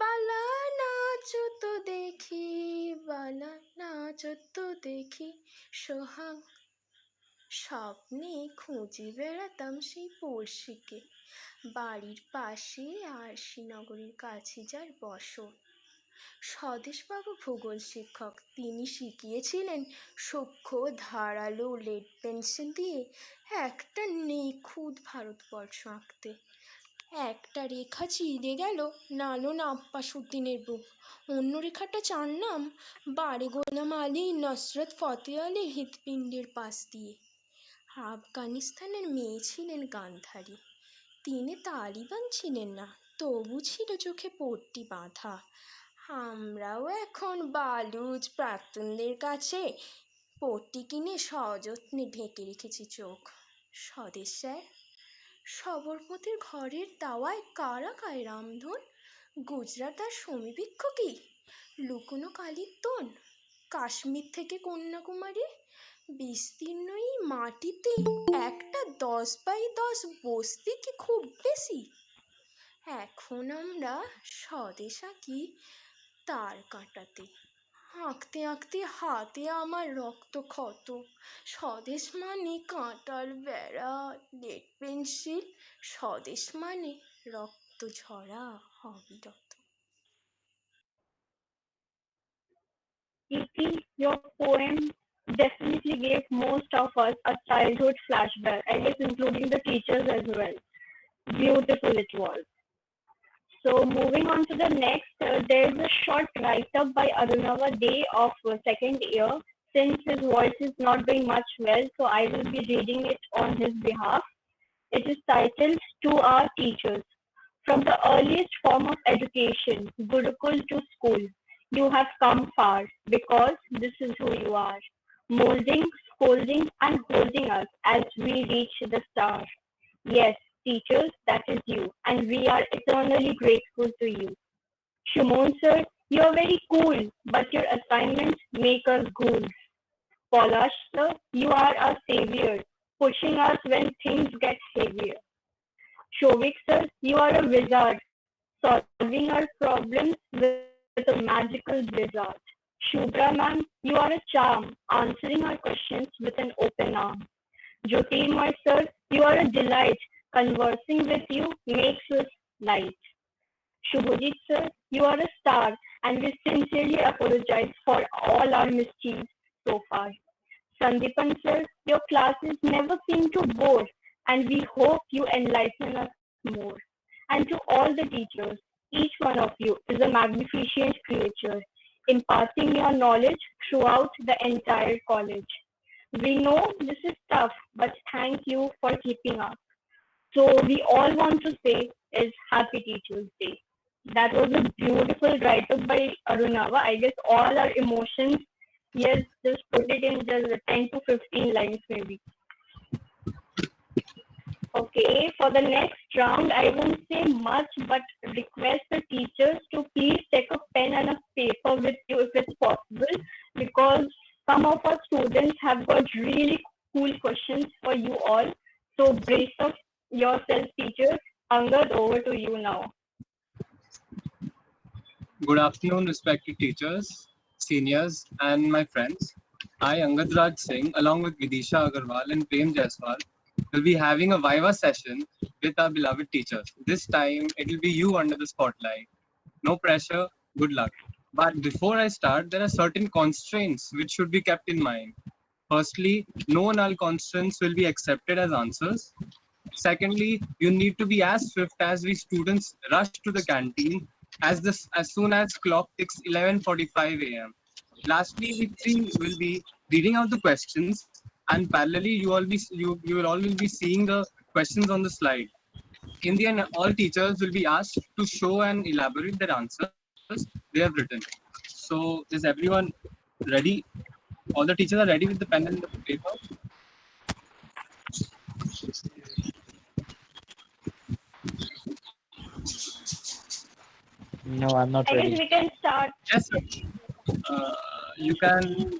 বালা নাচো তো দেখি, বালা নাচো তো দেখি। সোহাগ স্বপ্নে খুঁজে বেড়াতাম সেই পড়শিকে, বাড়ির পাশে আরশিনগরের কাছে যার বসত। স্বদেশবাবু ভূগোল শিক্ষক, তিনি শিখিয়েছিলেন সূক্ষ্ম ধারালো লেড পেন্সিল দিয়ে একটা নিখুঁত ভারতবর্ষ আঁকতে। একটা রেখা চিরে গেল লালন আব্বাসুদ্দিনের বুক, অন্য রেখাটা টানলাম বারে গোলাম আলী নসরত ফতে আলীর হৃৎপিণ্ডের পাশ দিয়ে। আফগানিস্তানের মেয়ে ছিলেন গান্ধারী, তিনি তালিবান ছিলেন না, তবু ছিল চোখে পট্টি বাঁধা। আমরাও এখন বালুচ প্রাক্তনদের কাছে পট্টি কিনে সযত্নে ঢেকে রেখেছি চোখ। স্বদেশ স্যার, সবরমতীর ঘরের দাওয়ায় কারা গায় রামধন, গুজরাট আর সমীবৃক্ষ কি লুকোনো কালির তোন, কাশ্মীর থেকে কন্যাকুমারী বিস্তীর্ণ এই মাটিতে একটা 10x10 বস্তি কি খুব বেশি? এখন আমরা স্বদেশ আঁকি তার কাঁটাতে, আঁকতে আঁকতে হাতে আমার রক্ত ক্ষত। স্বদেশ মানে কাঁটার বেড়া, লেড পেন্সিল, স্বদেশ মানে রক্ত ঝরা অবিরত। EP, your poem definitely gave most of us a childhood flashback, I guess including the teachers as well. Beautiful it was. So moving on to the next, there's a short write-up by Arunava Day of second year. Since his voice is not doing much well, so I will be reading it on his behalf. It is titled To Our Teachers. From the earliest form of education, Gurukul to school, you have come far because this is who you are, molding, scolding and holding us as we reach the star. Yes, teachers, that is you, and we are eternally grateful to you. Shumon sir, you are very cool, but your assignments make us ghouls. Polash sir, you are our savior, pushing us when things get heavier. Shovik sir, you are a wizard, solving our problems with a magical blizzard. Shubra ma'am, you are a charm, answering our questions with an open arm. Jyotirmoy sir, you are a delight, conversing with you makes us light. Shubhajit sir, you are a star, and we sincerely apologize for all our mischiefs so far. Sandipan sir, your classes never seem to bore, and we hope you enlighten us more. And to all the teachers, each one of you is a magnificent creature, imparting your knowledge throughout the entire college. We know this is tough, but thank you for keeping up. So we all want to say is Happy Teachers Day. That was a beautiful write-up by Arunava. I guess all our emotions, yes, just put it in just 10 to 15 lines maybe. Okay, for the next round, I won't say much, but request the teachers to please take a pen and a paper with you if it's possible, because some of our students have got really cool questions for you all. So brace up yourself, teachers. Angad, over to you now. Good afternoon, respected teachers, seniors, and my friends. I, Angad Raj Singh, along with Vidisha Agarwal and Prem Jaiswal, will be having a Viva session with our beloved teachers. This time, it will be you under the spotlight. No pressure, good luck. But before I start, there are certain constraints which should be kept in mind. Firstly, no null constants will be accepted as answers. Secondly, you need to be as swift as we students rush to the canteen as soon as clock ticks 11:45 a.m. Lastly, we three will be reading out the questions, and parallelly you will all be seeing the questions on the slide. In the end, all teachers will be asked to show and elaborate their answers they have written. So, is everyone ready? All the teachers are ready with the pen and the paper? No, I'm not I guess ready. we can start. Yes, sir. You can.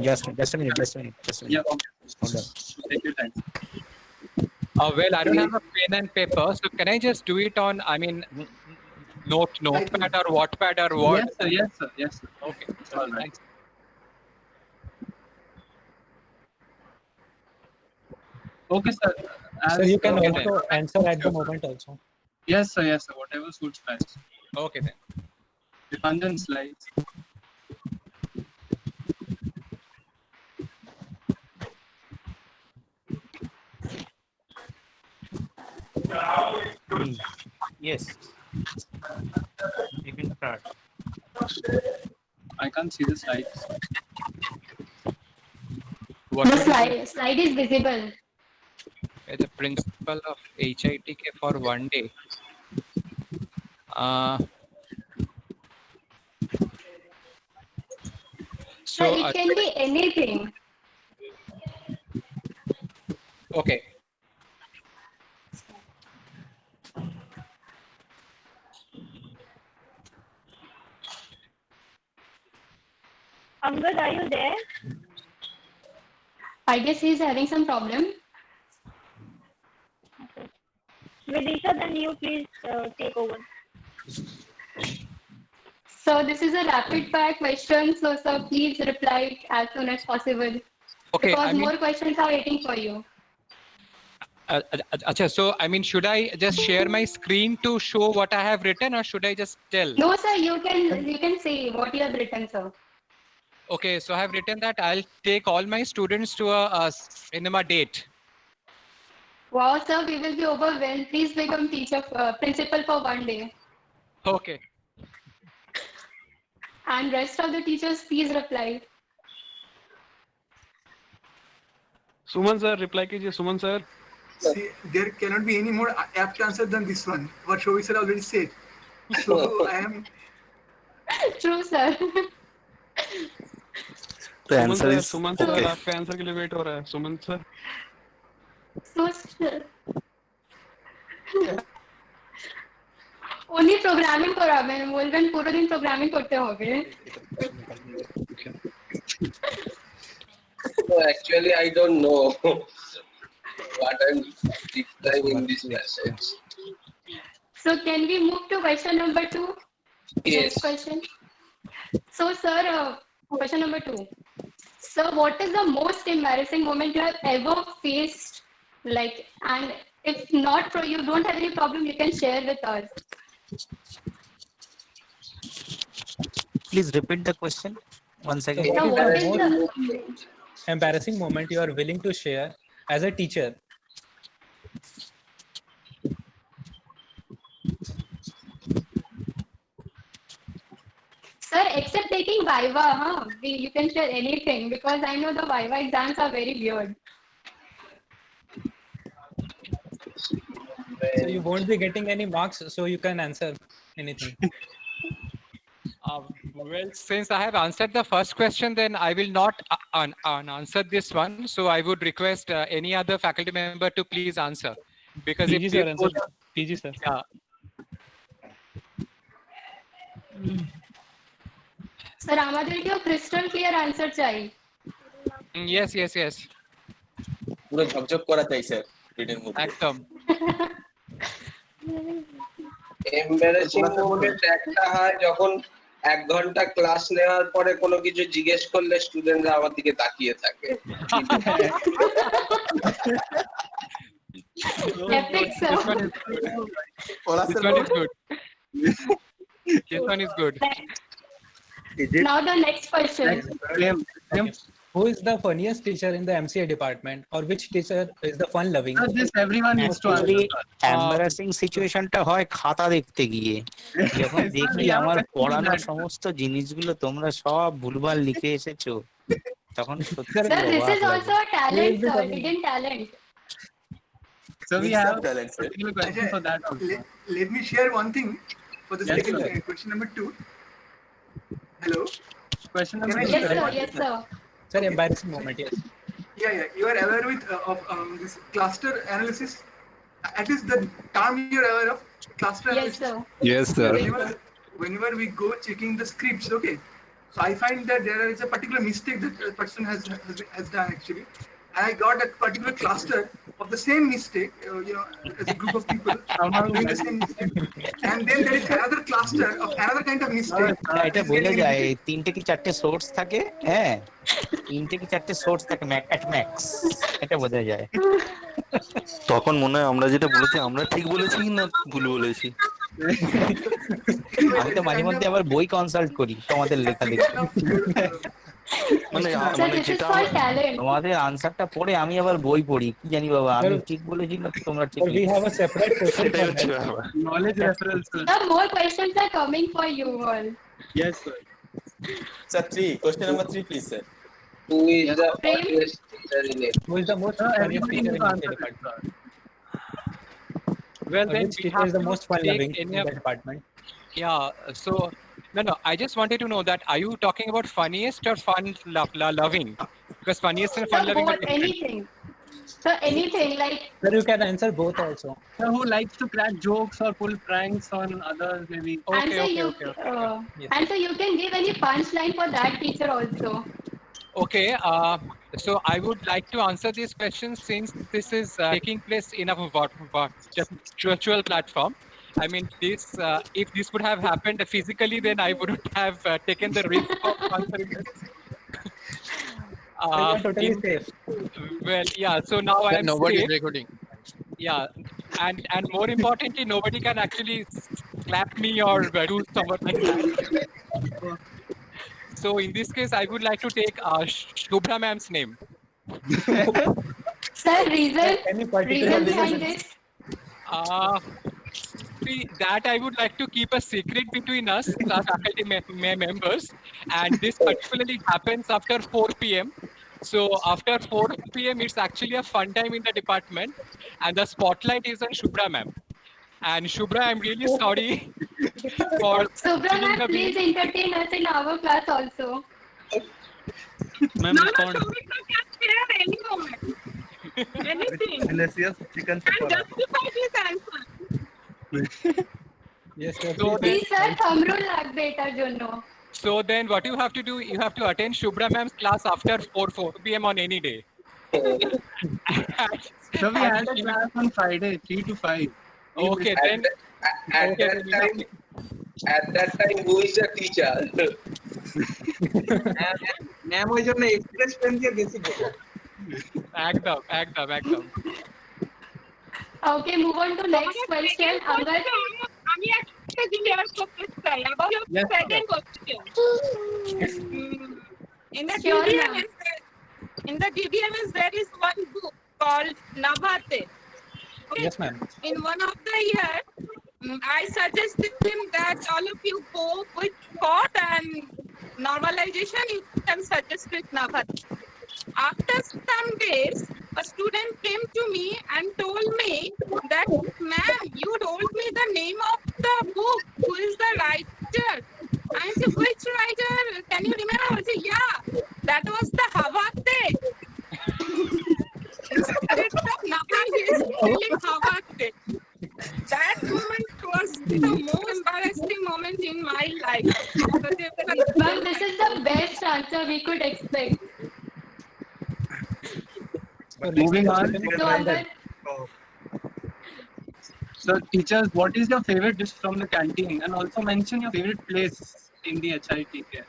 Just a minute. Yeah, okay. Hold on. Take your time. Well, I don't have a pen and paper, so can I just do it on, notepad or Wattpad or what? Yes, sir. Okay. All right. Thanks. Okay, sir. So you can Okay, also then. answer at the moment also. Yes, sir. Whatever suits best. Okay then. Dependent slides. Yes. You can start. I can't see the slides. The slide is visible. The principle of HITK for one day. So it can be anything. Okay. Angad, are you there? I guess he's having some problem. Vidisha, then you please take over. So this is a rapid fire question, so sir, please reply as soon as possible. Okay, Because more questions are waiting for you. So should I just share my screen to show what I have written, or should I just tell? No, sir, you can say what you have written, sir. Okay, so I have written that I'll take all my students to a cinema date. Wow, sir, we will be overwhelmed. Please become principal for one day. Okay. And rest of the teachers, please reply. Suman sir, reply कीजिए Suman sir. See, there cannot be any more apt answer than this one. What Shovi sir already said. So I am. True, sir. The answer is Suman sir, okay. आपका answer के लिए wait हो रहा है Suman sir. So, sir. Only programming कराবেন बोलবেন पूरा दिन programming करते होगे. No, actually, I don't know what I'm describing in this message. So can we move to question number 2? Yes. Next question. So sir, question number 2. Sir, what is the most embarrassing moment you have ever faced? And if not, you don't have any problem, you can share with us. Please repeat the question once again. Sir, what is the Embarrassing moment you are willing to share as a teacher. Sir, except taking Viva, you can share anything because I know the Viva exams are very weird. So you won't be getting any marks, so you can answer anything. Well, since I have answered the first question, then I will not answer this one. So I would request any other faculty member to please answer. Because PG if sir, they answer. both- PG sir. Yeah. Sir, আমাদেরকেও crystal clear answer চাই. Yes. পুরো ঝকঝক করা চাই sir রিডের মধ্যে একদম। এমবারেসিং moment একটা হয় যখন 1 ঘন্টা ক্লাস নেওয়ার পরে কোনো কিছু জিজ্ঞেস করলে স্টুডেন্টরা আমার দিকে তাকিয়ে থাকে। Epic, sir. This one is good. This one is good. Now the next question. Who is the funniest teacher in the MCA department, or which teacher is the fun-loving? This everyone needs to answer. Embarrassing সিচুয়েশনটা হয় খাতা দেখতে গিয়ে, যখন দেখি আমার পড়ানো সমস্ত জিনিসগুলো তোমরা সব ভুলভাল লিখে এসেছো, তখন সত্যি Sir, this অবাক is লাগে। also a talent, sir. Hidden talent. So we Mix have of talents, a particular question for that also. Let me share one thing for the Yes, second sir. question number 2. Hello. Question Can number I two. Yes, share sir. one? Yes, sir. Sir, embarrassing moment, yes. Yeah. You are aware with of this cluster analysis. At least the term you are aware of cluster Yes, analysis. sir. Yes, sir. Whenever we go checking the scripts, okay. So I find that there is a particular mistake that a person has done actually. And I got a particular cluster of the same mistake, as a group of people doing the same mistake. And then there is another cluster of another kind of mistake. এটা বোঝা যায়, 3টে কি 4টে source থাকে, হ্যাঁ 3টে কি 4টে source থাকে at max, এটা বোঝা যায়। তখন মনে হয় আমরা যেটা বলেছি আমরা ঠিক বলেছি না ভুল বলেছি। আমি তো মাঝে মধ্যে আবার বই কনসাল্ট করি তোমাদের লেখা দেখে, মানে Sir, this is যেটা for talent. তোমাদের আনসারটা পড়ে আমি আবার বই পড়ি, কি জানি বাবা আমি Sir, ঠিক বলেছি না তোমরা ঠিক Sir, we have a separate question সেটাই for হচ্ছে that. ব্যাপার। Knowledge reference. Sir. Sir, more questions are coming for you all. Yes, sir. Sir, 3. Question number 3, please, sir. Who is the funniest teacher in it? Who is the most Sir, funniest everybody teacher needs in to the answer department? that, sir. Well, then Which we teacher have is the to most fun-loving take in any the of- department? Yeah. So no. I just wanted to know that are you talking about funniest or fun-loving? Because funniest and Sir, fun-loving are both, different. anything. Sir, anything like Sir, you can answer both also. Sir, who likes to crack jokes or pull pranks on others, maybe. answer you. Yes. And so you can give any punchline for that teacher also. Okay, so I would like to answer this question since this is taking place in a just virtual platform. I mean, if this would have happened physically, then I wouldn't have taken the risk of answering this. So you are totally safe. Well, yeah. So now I am Nobody safe. is recording. Yeah, and more importantly, nobody can actually slap me or do something like that. So in this case, I would like to take Shubhra ma'am's name. Sir, reason particular behind this? See, that I would like to keep a secret between us, our faculty members, and this particularly happens after 4 p.m. So after 4 p.m., it's actually a fun time in the department, and the spotlight is on Shubhra ma'am. And Shubhra, I'm really sorry for Subra spilling ma'am, the please beans. entertain us in our class also. Ma'am, respond. Any moment. Anything. Delicious chicken And justify his answer. Yes, sir. So Please, sir, thumb rule লাগবে এটার জন্য। So then what you have to do, you have to attend Shubhra ma'am's class after 4 p.m. on any day. So we had a class on Friday, 3 to 5. Okay, then. At that time, who is the teacher? Ma'am ওই জন্য express pen দিয়ে বেশি বোঝায়। একদম। Okay, move on to next question. Angad, আমি একটা জিজ্ঞেস করতে চাই about your Yes, second question. In the Sure, GBMS, there is one book called Nabhate. Okay? Yes, ma'am. In one of the year, I suggested him that all of you go with thought and normalization. You can suggest with Nabhate. After some days, a student came to me and told me that, ma'am, you told me the name of the book. Who is the writer? I said, which writer? Can you remember? I said, yeah, that was the Havate. Instead of nothing, he is telling Havate. That moment was the most embarrassing moment in my life. ma'am, this is the best answer we could expect. Moving on. So, Angad, So, teachers, what is your favorite dish from the canteen? And also mention your favorite place in the HITK.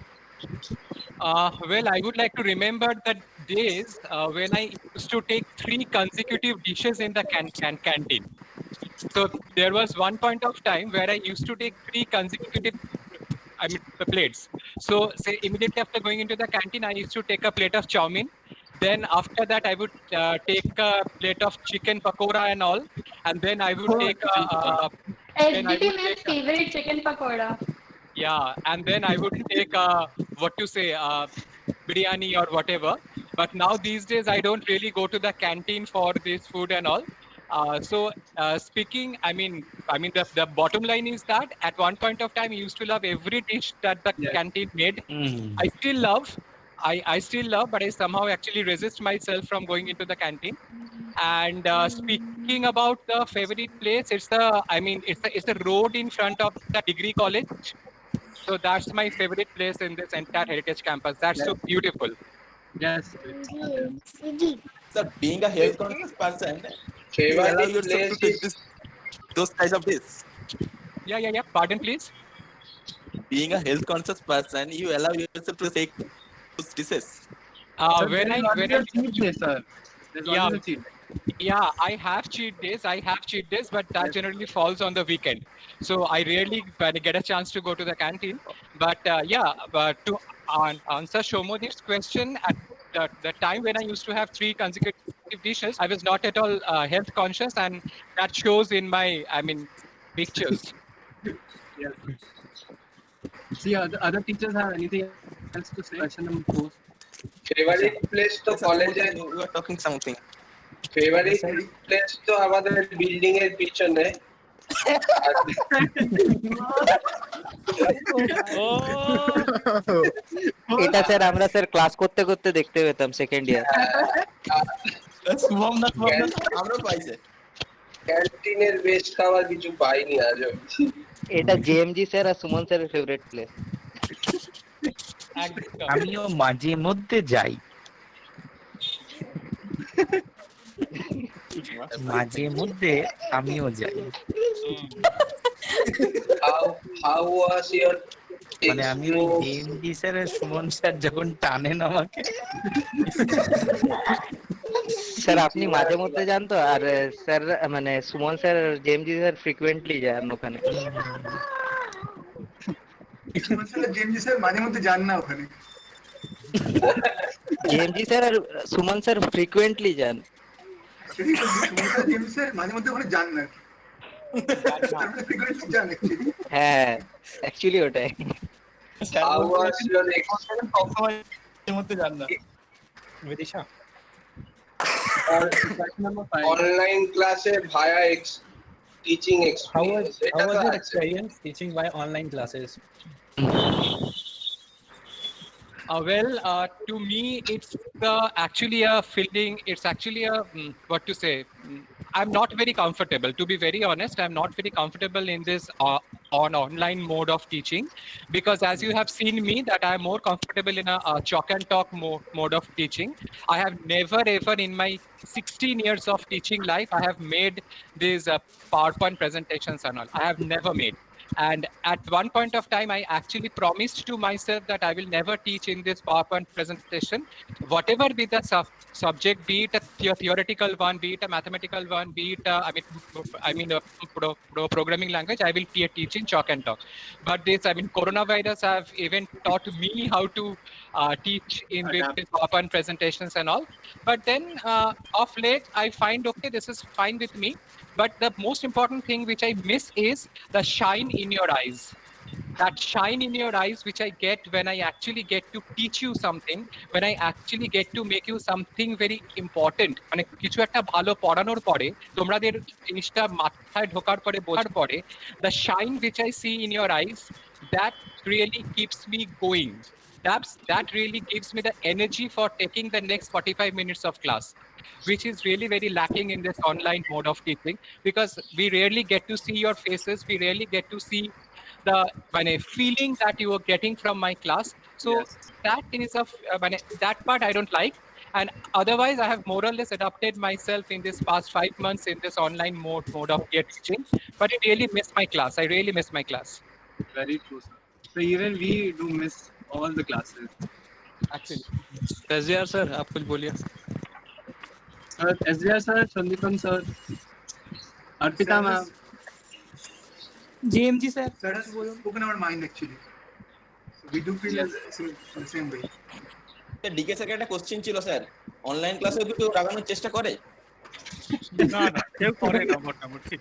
Well, I would like to remember the days when I used to take 3 consecutive dishes in the canteen. So there was one point of time where I used to take 3 consecutive, plates. So say immediately after going into the canteen, I used to take a plate of chow mein. Then after that, I would take a plate of chicken pakora and all, and then I would take then I SDT would man's take favorite chicken pakoda. yeah, and then I would take biryani or whatever. But now these days I don't really go to the canteen for this food and all. Speaking, the bottom line is that at one point of time I used to love every dish that the canteen made. I still love. I still love, but I somehow actually resist myself from going into the canteen. And speaking about the favorite place, it's the road in front of the degree college. So that's my favorite place in this entire heritage campus. That's so beautiful. Yes. Sir, being a health conscious person, you Favorite allow yourself to take place those kinds of dishes. Yeah. Pardon, please. Being a health conscious person, you allow yourself to take those dishes. When I cheat day, sir. There's always a cheat day. Yeah, I have cheat days, but that generally falls on the weekend. So I rarely get a chance to go to the canteen. But to answer Shomodi's question, at the time when I used to have 3 consecutive dishes, I was not at all health conscious, and that shows in my, pictures. Yeah. See, other teachers have anything else to say? Question number 4. favorite place to college You are talking something. favorite place to আমাদের building এর পিছনে এটা sir আমরা class করতে করতে দেখতে পেতাম second year. আমরা পাইছে ক্যান্টিনের বেস্ট খাবার কিছু পাইনি আজ অবধি। এটা জেএমজি স্যার আর সুমন স্যারের ফেভারিট প্লেস। আমিও মাঝে মধ্যে যাই, মাঝে মধ্যে আমিও যাই। How was your মানে আমি ওই জেএমজি স্যার আর সুমন স্যার যখন টানেন আমাকে। স্যার আপনি মাঝে মধ্যে যান তো, আর স্যার মানে Suman sir JMG sir frequently যান ওখানে। জেএমজি স্যার মাঝে মধ্যে যান না ওখানে। জেএমজি স্যার আর সুমন স্যার ফ্রিকুয়েন্টলি যান। জেএমজি স্যার মাঝে মধ্যে ওখানে যান না, ফ্রিকুয়েন্টলি যান অ্যাকচুয়ালি। হ্যাঁ অ্যাকচুয়ালি ওটাই। How was your Vidisha. online classes via teaching How was experience? your experience teaching by online classes? To me, it's actually a feeling. It's actually a I'm not very comfortable. To be very honest, I'm not very comfortable in this online mode of teaching, because as you have seen me, that I'm more comfortable in a chalk and talk mode of teaching. I have never ever in my 16 years of teaching life, I have made these PowerPoint presentations and all. I have never made. And at one point of time, I actually promised to myself that I will never teach in this PowerPoint presentation. Whatever be the subject, be it a theoretical one, be it a mathematical one, be it a programming language, I will teach in chalk and talk. But this, coronavirus have even taught me how to teach in with PowerPoint presentations and all. But then of late, I find, okay, this is fine with me. But the most important thing which I miss is the shine in your eyes. That shine in your eyes which I get when I actually get to teach you something, when I actually get to make you something very important. মানে কিছু একটা ভালো পড়ানোর পরে তোমাদের জিনিসটা মাথায় ঢোকার পরে বোঝার পরে, the shine which I see in your eyes, that really keeps me going. That really gives me the energy for taking the next 45 minutes of class, which is really very lacking in this online mode of teaching, because we rarely get to see your faces, we rarely get to see the feeling that you are getting from my class. So that is that part I don't like. And otherwise, I have more or less adapted myself in this past 5 months in this online mode of peer teaching. But I really miss my class. I really miss my class. Very true, sir. So even we do miss all the classes. Actually. SDR sir, आप कुछ बोलिए. Sir, SDR sir, Sandeepan sir, Arpita ma'am. JMG sir. Sir has spoken our mind actually. So we do feel the same way. DK sir একটা question ছিল sir, online ক্লাসে কি কেউ লাগানোর চেষ্টা করে? না না, কেউ করে না মোটামুটি।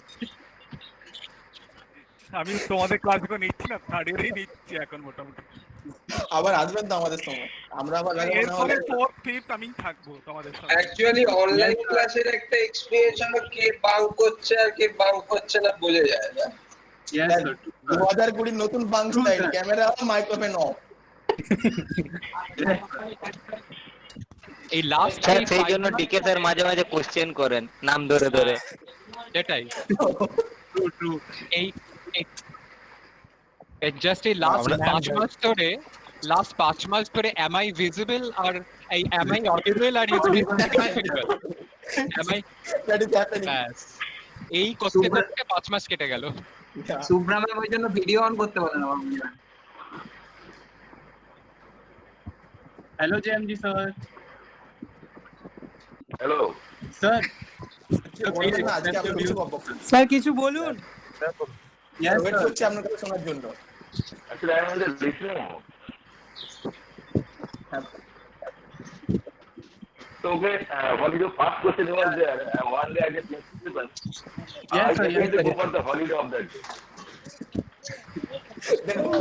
আমি তোমাদের ক্লাসগুলো নিচ্ছি না, থার্ড ইয়ারেই নিচ্ছি এখন মোটামুটি। আবার আসবেন তো আমাদের সঙ্গে, আমরা আবার এরপরে ফোর্থ ফিফথ আমি থাকবো তোমাদের সঙ্গে। অ্যাকচুয়ালি অনলাইন ক্লাসের একটা এক্সপেরিয়েন্স হলো কে বাঙ্ক করছে আর কে বাঙ্ক করছে না বোঝা যায় না। 2020 নতুন bunk style, camera on, microphone off. এই লাস্ট স্যার সেই জন্য ডিকে স্যার মাঝে মাঝে কোশ্চেন করেন নাম ধরে ধরে। সেটাই এই জাস্ট এই লাস্ট 5 মাস ধরে am I visible আর এই am I audible R is this visible? am I that is happening? এই করতে করতে 5 মাস কেটে গেল। সুব্রা ম্যাম ওই জন্য ভিডিও অন করতে বলেন আমার মনে হয়। Hello JMG sir. Hello Sir. Sir কিছু বলুন। Yes wait sir. করছি আপনার কথা শোনার জন্য। Actually, I am in the listening mode. So, okay, what is your first question was there? One day I get principal. Yes, I sir, get yes, to sir, go yes. for the holiday of that day. Then who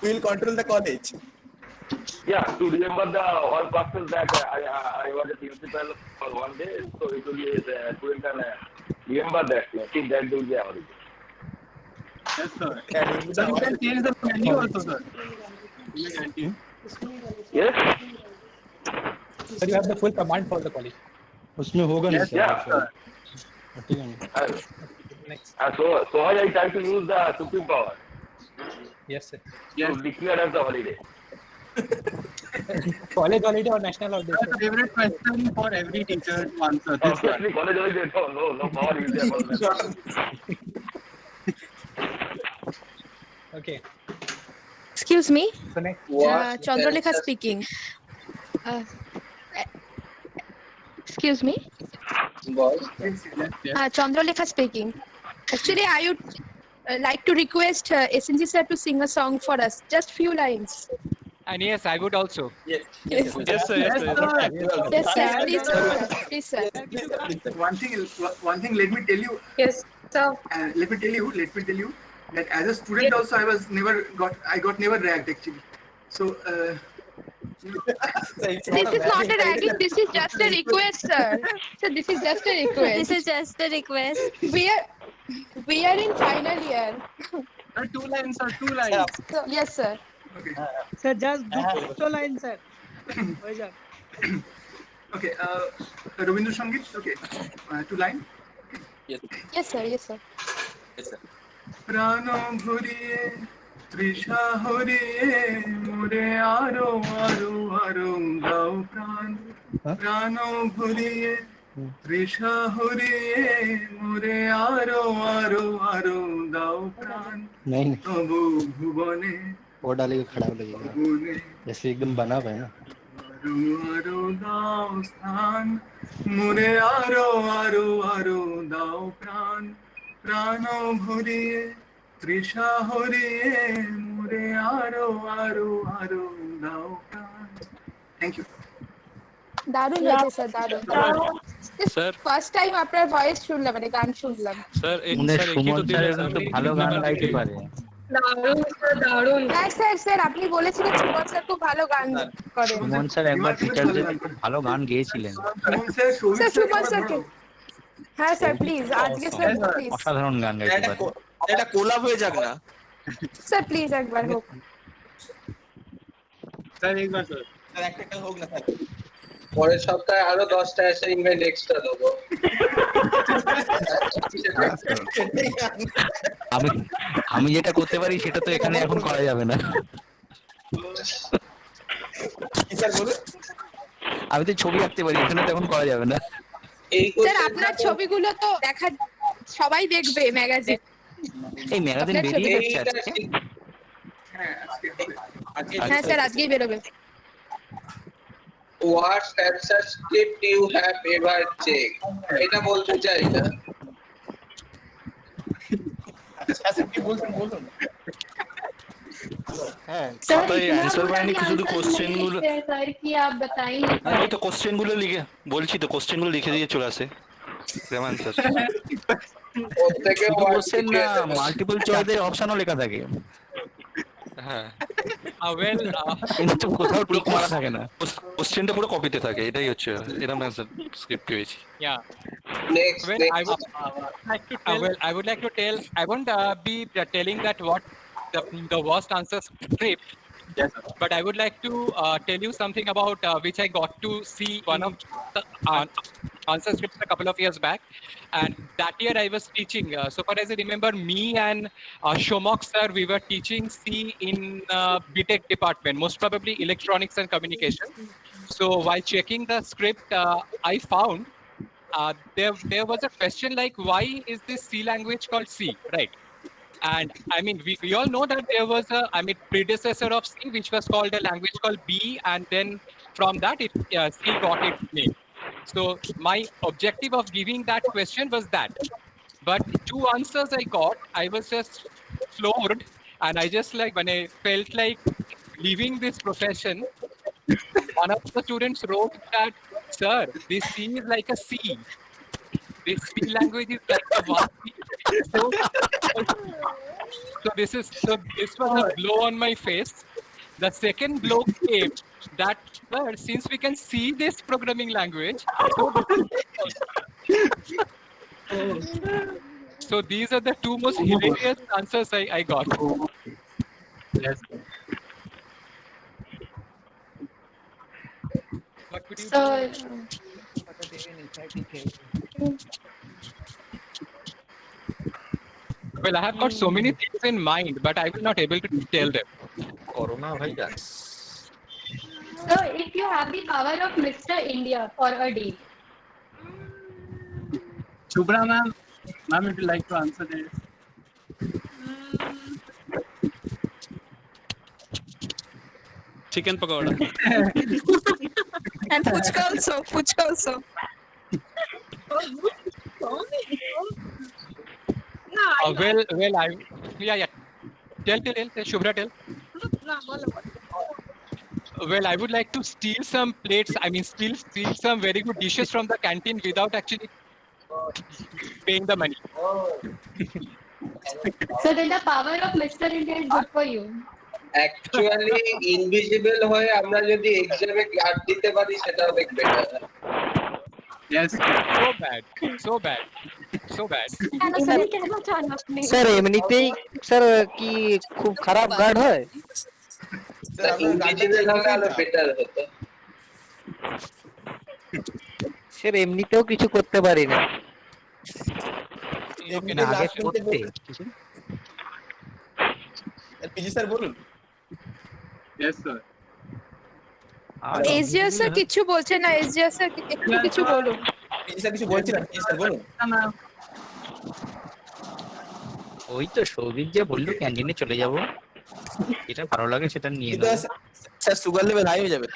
will control the college? Yeah, to remember the all classes that I was a principal for one day, so it will be the student can remember that. See, that will be a holiday. Yes sir. So you can change the menu also sir. In the canteen. Yes. Sir, you have the full command for the college. उसमें होगा नहीं Yes, yeah, sir. ठीक है। So I try to use the supreme power Yes sir. to declare as the holiday. College holiday or national holiday? Sir, favorite question for every teacher to answer this one. Obviously, college holiday, no power is there for that. Okay. Excuse me. So next. Chandralekha speaking. Excuse me. Chandralekha speaking. Actually, I would like to request SNG sir to sing a song for us. Just few lines. And yes, I would also. Yes. Yes. Yes sir. Yes sir. Yes sir. Please, please sir. One thing. Let me tell you. Yes. So. Let me tell you that as a student also I got never ragged actually. So. This is not a ragging. This is just a request, sir. So this is just a request. This is just a request. We are in final year. Sir, 2 lines sir, 2 lines. So, yes, sir. Okay. Sir, just do line sir. Okay. Rabindra Sangeet. Okay. 2 line. Yes, sir. Yes, sir. Yes sir. প্রাণ ভরিয়ে তৃষা হরিয়ে মোরে আরো আরো আরো দাও প্রাণ প্রাণ ভরিয়ে তৃষা হরিয়ে মোরে আরো আরো আরো দাও প্রাণ नहीं তবু ভুবনে वो डालेगा खड़ा लगेगा ভুবনে जैसे एकदम बना हुआ है ना। আরো আরো দাও স্থান মোরে আরো আরো আরো দাও প্রাণ প্রাণ ভরিয়ে তৃষা হরিয়ে মোরে আরো আরো আরো দাও প্রাণ। Thank you. দারুণ হয়েছে স্যার, দারুণ। স্যার ফার্স্ট টাইম আপনার ভয়েস শুনলাম, মানে গান শুনলাম। স্যার সুমন স্যার কিন্তু ভালো গান গাইতে পারে। দারুণ স্যার, দারুণ। হ্যাঁ স্যার, স্যার আপনি বলেছিলেন সুমন স্যার খুব ভালো গান করেন। সুমন স্যার একবার টিচারদের খুব ভালো গান গেয়েছিলেন। স্যার সুমন স্যারকে, হ্যাঁ স্যার প্লিজ আজকে স্যার প্লিজ অসাধারণ গান গাইতে পারে। এটা কোলাপ হয়ে যাক না স্যার, প্লিজ একবার হোক স্যার, একবার স্যার একটা হোক না স্যার। পরের সপ্তাহে আরো 10টা অ্যাসাইনমেন্ট এক্সট্রা দেবো। আমি যেটা করতে পারি সেটা তো এখানে এখন করা যাবে না। আমি তো ছবি আঁকতে পারি, এখানে তখন করা যাবে না। এই স্যার আপনার ছবিগুলো তো দেখা সবাই দেখবে ম্যাগাজিন। এই ম্যাগাজিন আপনার বেরিয়ে ছবি- যাচ্ছে আজকে? হ্যাঁ স্যার আজকেই বেরোবে। What script you have ever checked? এটা বলতে চাই না। হ্যাঁ सर খাতায় इतना অ্যান্সার बुरा বানানি भी শুধু आंसर কোশ্চেন नहीं গুলো। लिखते हैं सर कि आप बता ही नहीं হ্যাঁ ওই তো কোশ্চেন গুলো লিখে বলছি তো, কোশ্চেন গুলো লিখে দিয়ে চলে আসে সেম অ্যান্সার। প্রত্যেকে শুধু word কোশ্চেন না, লিখে দেবে। মাল্টিপল চয়েসের অপশনও লেখা থাকে, হ্যাঁ well কিন্তু কোথাও টিক মারা থাকে না। কোশ্চেনটা পুরো কপিতে থাকে, এটাই হচ্ছে এরকম অ্যান্সার স্ক্রিপ্ট পেয়েছি। yeah Next, well next. I would like to tell I would like to tell I won't be telling that what the worst answer script. Yes, but I would like to tell you something about which I got to see one of the answer scripts a couple of years back, and that year I was teaching. So far as I remember, me and Shomok sir, we were teaching C in BTech department, most probably electronics and communication. So while checking the script, I found there was a question like, why is this C language called C, right? And I mean, we all know that there was a, predecessor of C, which was called a language called B, and then from that, C got its name. So my objective of giving that question was that. But two answers I got, I was just floored, and I just like, when I felt like leaving this profession, one of the students wrote that, sir, this C is like a C. This C language is like a one C. So this was a blow on my face. The second blow came that, sir, since we can see this programming language, so these are the two most hilarious answers I got. Yes. What could you So Well, I have got so many things in mind, but I will not able to tell them. Coronavirus. So if you have the power of Mr. India for a day, Shubhra ma'am, if you like to answer this. Chicken pakora. And puchka also. Well, yeah. Tell, Shubhra, tell. Well, I would like to steal some plates. I mean, steal some very good dishes from the canteen without actually paying the money. so then the power of Mr. India is good for you. Actually invisible হয়ে আমরা যদি এক্সামে guard দিতে পারি সেটা অনেক better. Yes. So bad. Sir এমনিতেই sir কি খুব খারাপ গার্ড হয়? ইনভিজিবল হলে আরো বেটার হতো। স্যার এমনিতেও কিছু করতে পারি না। আগে করতে পিজি স্যার বলুন। Yes sir. এসজিএস স্যার কিছু বলছে না, এসজিএস স্যার একটু কিছু বলুন। পিজি স্যার কিছু বলছিলেন, পিজি স্যার বলুন। ওই তো সৌভিক যে বললো ক্যান্টিনে চলে যাব, যেটা ভালো লাগে সেটা নিয়ে নেবো। স্যার সুগার লেভেল হাই হয়ে যাবে।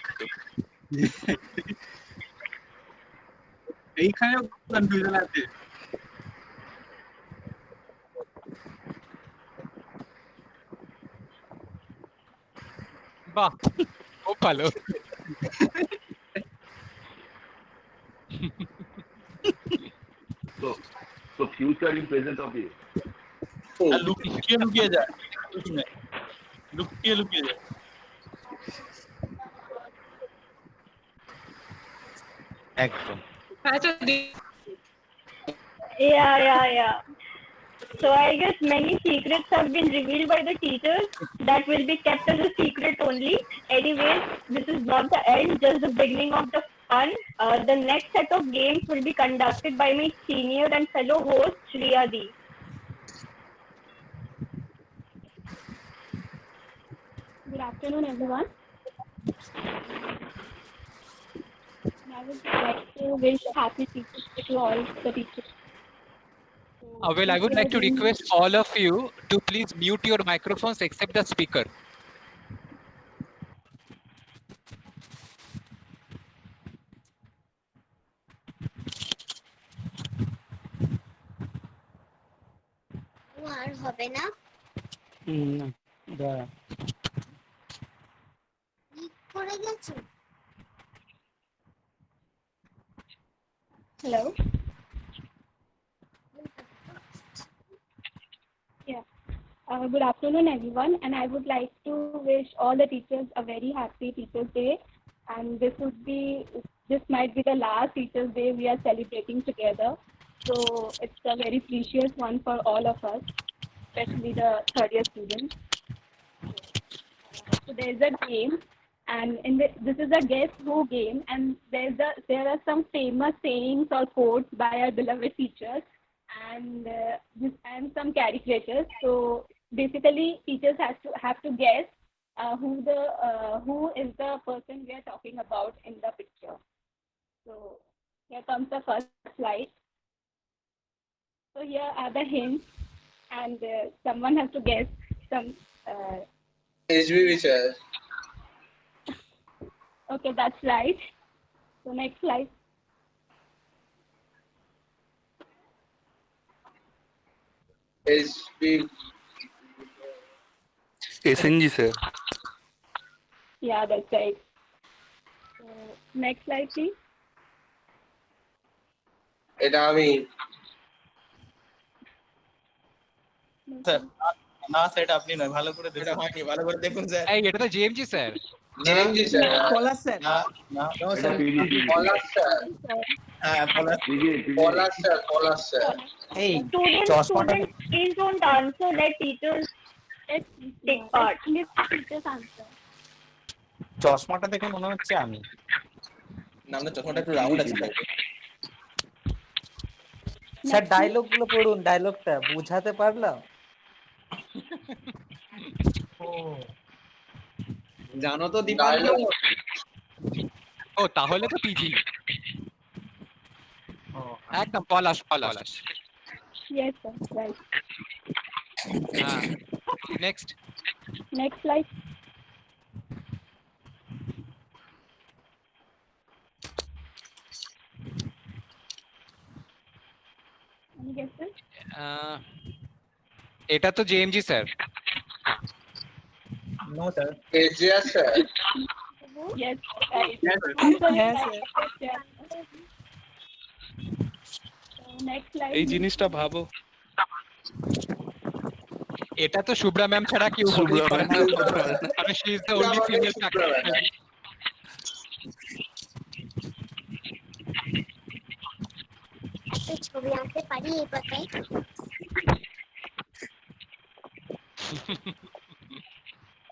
এইখানেও কনফিউশন আছে। বাহ, খুব ভালো। So future in present of you. লুকিয়ে যায়, লুকিয়ে যায়। একদম। Yeah. So I guess many secrets have been revealed by the teachers that will be kept as a secret only. Anyways, this is not the end, just the beginning of the fun. The next set of games will be conducted by my senior and fellow host, Shriyadi. Good afternoon, everyone. would like to wish happy Teachers Day to all the teachers. Well, I would like to request all of you to please mute your microphones except the speaker. আর হবে না না দাঁড়া করে গেছে Hello. Yeah. Good afternoon, everyone, and I would like to wish all the teachers a very happy Teachers Day. And this might be the last Teachers Day we are celebrating together. So it's a very precious one for all of us, especially the third year students. So there's a game, and this is a guess who game, and there are some famous sayings or quotes by our beloved teachers, and some caricatures. So basically, teachers have to guess who is the person we are talking about in the picture. So here comes the first slide. So here are the hints, and someone has to guess some. HBV sir. Okay, that's right. So next slide. HBV. SNG sir. Yeah, that's right. So next slide, please. এটা আমি sir না sir এটা আপনি নয় ভালো করে দেখুন হয়নি ভালো করে দেখুন স্যার এই এটা তো জেএমজি স্যার জেএমজি স্যার পলাশ স্যার না না স্যার পলাশ স্যার হ্যাঁ পলাশ পলাশ স্যার এই Students, চশমাটা please don't answer. Let teachers take part. Let teachers answer. চশমাটা দেখে মনে হচ্ছে আমি নামটা চশমাটা একটু রাউন্ড আছে স্যার স্যার ডায়লগ গুলো পড়ুন ডায়লগটা বুঝাতে পারলাম জানো তো দীপাঞ্জন ও তাহলে তো পিজি একদম পলাশ Yes, sir. Right. হ্যাঁ next Next slide. Any guesses? এটা তো জেএমজি স্যার নো স্যার এজিয়া sir Yes. Right. Yes, sir. Answer is Yes, right. Yeah. So next slide. এই জিনিসটা ভাবো এটা তো শুভ্রা ম্যাম ছাড়া কেউ হতেই পারে না কারণ she is the only female ছবি আঁকতে পারি এই পাতায়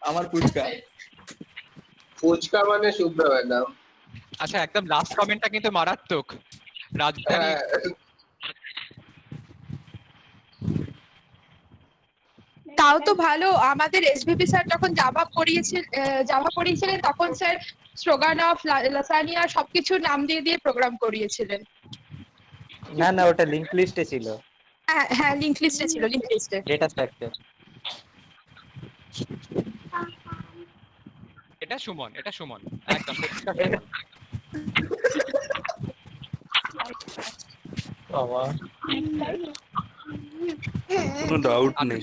আমার ফুচকা মানে শুভ্রা ম্যাডাম আচ্ছা একদম লাস্ট কমেন্টটা কিন্তু মারাত্মক রাজধানী তাও তো ভালো আমাদের এসভিপি স্যার যখন জাভা পড়িয়েছিলেন তখন স্যার স্লোগান অফ লাসানিয়া সবকিছু নাম দিয়ে প্রোগ্রাম করিয়েছিলেন না না ওটা লিংক লিস্টে ছিল হ্যাঁ লিংক লিস্টে ছিল লিংক লিস্টে ডেটা স্ট্রাকচার এটা সুমন একদম বাবা কোনো ডাউট নেই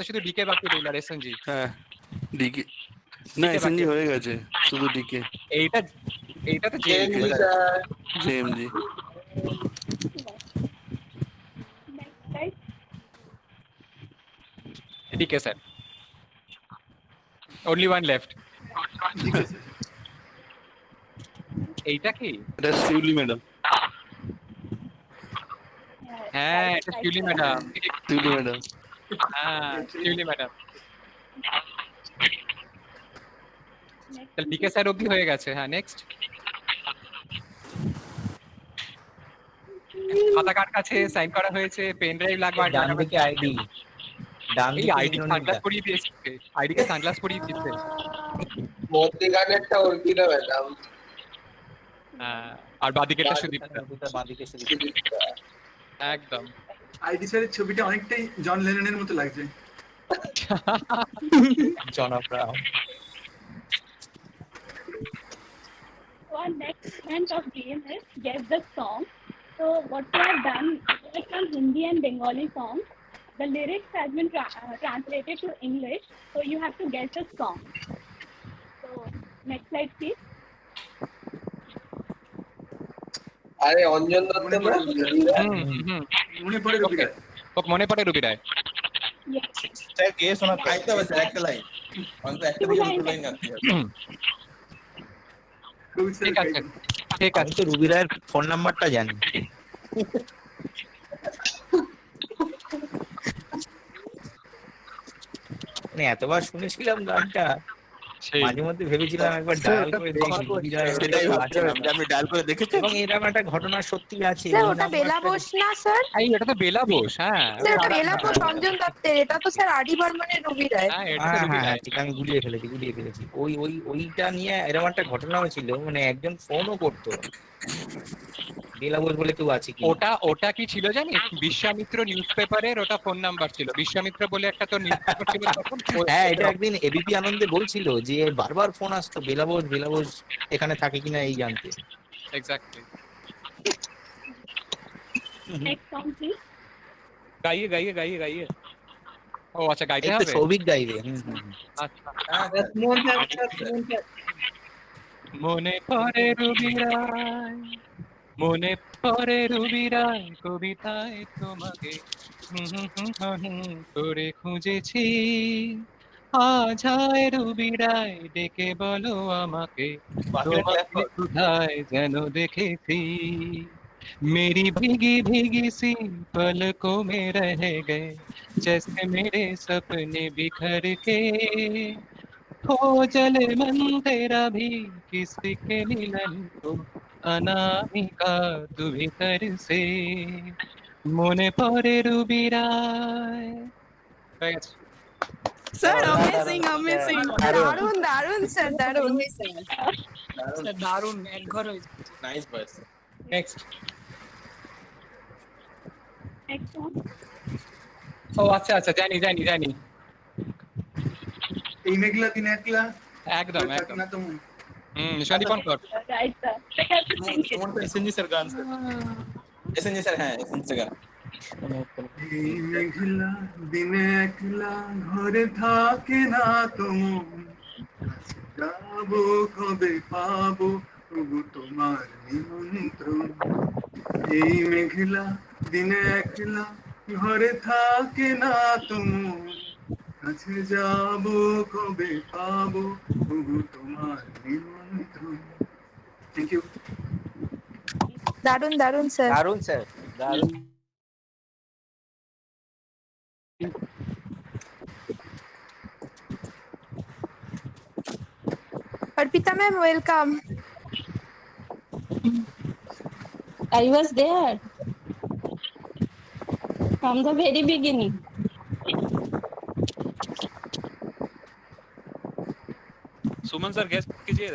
শুধু ডিকে বাকি রইল আর এসএনজি হ্যাঁ ডিকে না এসএনজি হয়ে গেছে শুধু ডিকে এইটা তো JMG DK sir only one left এইটা কি এটা শিউলি ম্যাডাম হ্যাঁ এটা শিউলি ম্যাডাম হ্যাঁ শিউলি ম্যাডাম তাহলে ডিকে স্যার অবধি হয়ে গেছে হ্যাঁ নেক্সট খাতা কার কাছে সাইন করা হয়েছে পেন ড্রাইভ লাগবে ডান দিকে আইডি আইডি সানগ্লাস পরিয়ে দিয়েছে আইডি কে সানগ্লাস পরিয়ে দিয়েছে মধ্যিখানেরটা ওর কি না ম্যাডাম আর বাদিকেটা সুদীপ বাদিকে সুদীপ একদম আইডি স্যারের ছবিটা অনেকটাই জন লেননের মতো লাগছে। জন Abraham. So our next segment of game is guess the song. So what we have done is some Hindi and Bengali songs. The lyrics has been translated to English, so you have to guess the song. So next slide, please. আরে অঞ্জন দত্ত মনে পড়ে রবি রায়। মনে পড়ে রবি রায়। Sir কে শোনা পাইতে হবে sir একটা line অন্তত একটা দিয়ে দুটো লাইন গাইতে হবে। ঠিক আছে ঠিক আমি তো রবি রায়ের ফোন নাম্বারটা জানি। মানে এতবার শুনেছিলাম গানটা, মাঝে মধ্যে ভেবেছিলাম একবার ডায়াল করে দেখি আমি ডায়াল করে দেখেছি এবং এরকম একটা ঘটনা সত্যি আছে। স্যার ওটা বেলা বোস না স্যার? এটা তো বেলা বোস। হ্যাঁ স্যার ওটা বেলা বোস অঞ্জন দত্তের, এটা তো স্যার আদি বর্মনের রবি রায়। হ্যাঁ ঠিক, আমি গুলিয়ে ফেলেছি। ওইটা নিয়ে এরকম একটা ঘটনা হয়েছিল, মানে একজন ফোনও করতো বেলা বোস বলে কেউ আছে কি। ওটা কি ছিল জানিস? বিশ্বামিত্র নিউজ পেপারের ওটা ফোন নাম্বার ছিল। বিশ্বামিত্র বলে একটা তো নিউজ পেপার ছিল তখন। হ্যাঁ এটা একদিন এবিপি আনন্দে বলছিল যে বারবার ফোন আসতো বেলা বোস এখানে থাকে কিনা এই জানতে। এক্স্যাক্টলি। Next song, please. গাইয়ে। ও আচ্ছা গাইতে হবে। সৌভিক গাইবে। আচ্ছা মনে পড়ে রবি রায়, মনে পড়ে রবি রায়, কবিতায় তোমাকে করে খুঁজেছি। আজ হায় রবি রায় ডেকে বলো আমাকে, তোমাকে কোথায় যেন দেখেছি। मेरी भीगी भीगी सी पलकों में रह गए, जैसे मेरे सपने बिखर के। हो जले मन तेरा भी किसी के मिलन को, अनामिका तू भीतर से মনে পড়ে রবি রায়। স্যার অ্যামেজিং দারুন স্যার দারুন স্যার দারুন একঘর হয়েছে। নাইস বাস। নেক্সট। Next song. ও আচ্ছা জানি এই মেঘলা দিন একলা একদম না তো সন্দীপন কর। Right, sir. I have to sing it. SNG sir গান স্যার। এসএনজি স্যার হ্যাঁ এসএনজি গান। এই মেঘলা দিন একলা ঘরে থাকে না তো মন, যাবো কবে পাবো তবু তোমার নিমন্ত্রণ। এই মেঘলা দিনে একলা ঘরে থাকে না তো মন, কাছে যাবো কবে পাবো তবু তোমার নিমন্ত্রণ। Thank you. দারুন স্যার। দারুন Arpita ma'am welcome. I was there from the very beginning. Suman sir guess कीजिए।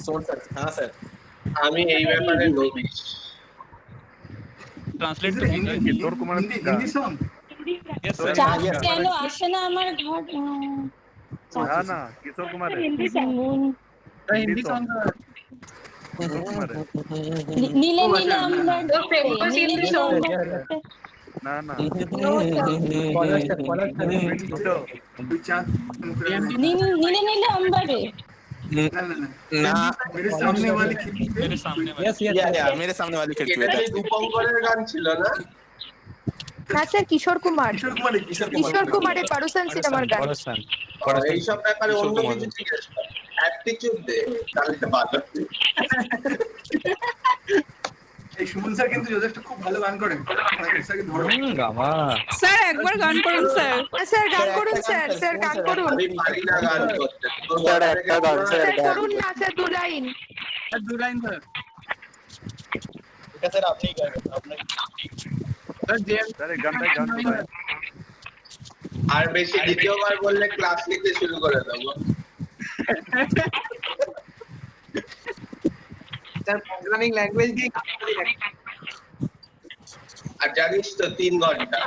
सोन सर हाँ सर আমি এই ব্যাপারে নবিশ। Translate Kishore Kumar Hindi song. চাপ কেন আসে না আমার ঘর? না কিশোর কুমার হিন্দি song. হিন্দি সং নীলে নীলে আম্বার না নীলে নীলে আম্বারে। না मेरे सामने वाली खिड़की पे मेरे सामने वाली खिड़की पे রূপঙ্করের গান ছিল না? না স্যার কিশোর কুমারের পারুসান সিনেমার গান। এইসব ব্যাপারে অন্য কিছু জিজ্ঞেস কর। অ্যাটিটিউড দে তাহলে ভালো। এই সুমন স্যার কিন্তু যথেষ্ট খুব ভালো গান করেন। স্যারকে ধরো। স্যার একবার গান করুন স্যার। স্যার গান করুন স্যার গান করুন। আমি পারি না গান করতে। স্যার একটা গান স্যার করুন না স্যার দু লাইন স্যার। এটা স্যার আপনি গাইবেন আপনাকে স্যার এই গানটা গান করুন। আর বেশি দ্বিতীয়বার বললে ক্লাস নিতে শুরু করে দেবো। স্যার প্রোগ্রামিং ল্যাঙ্গুয়েজ দিয়ে আর জানিস তো 3 ঘন্টা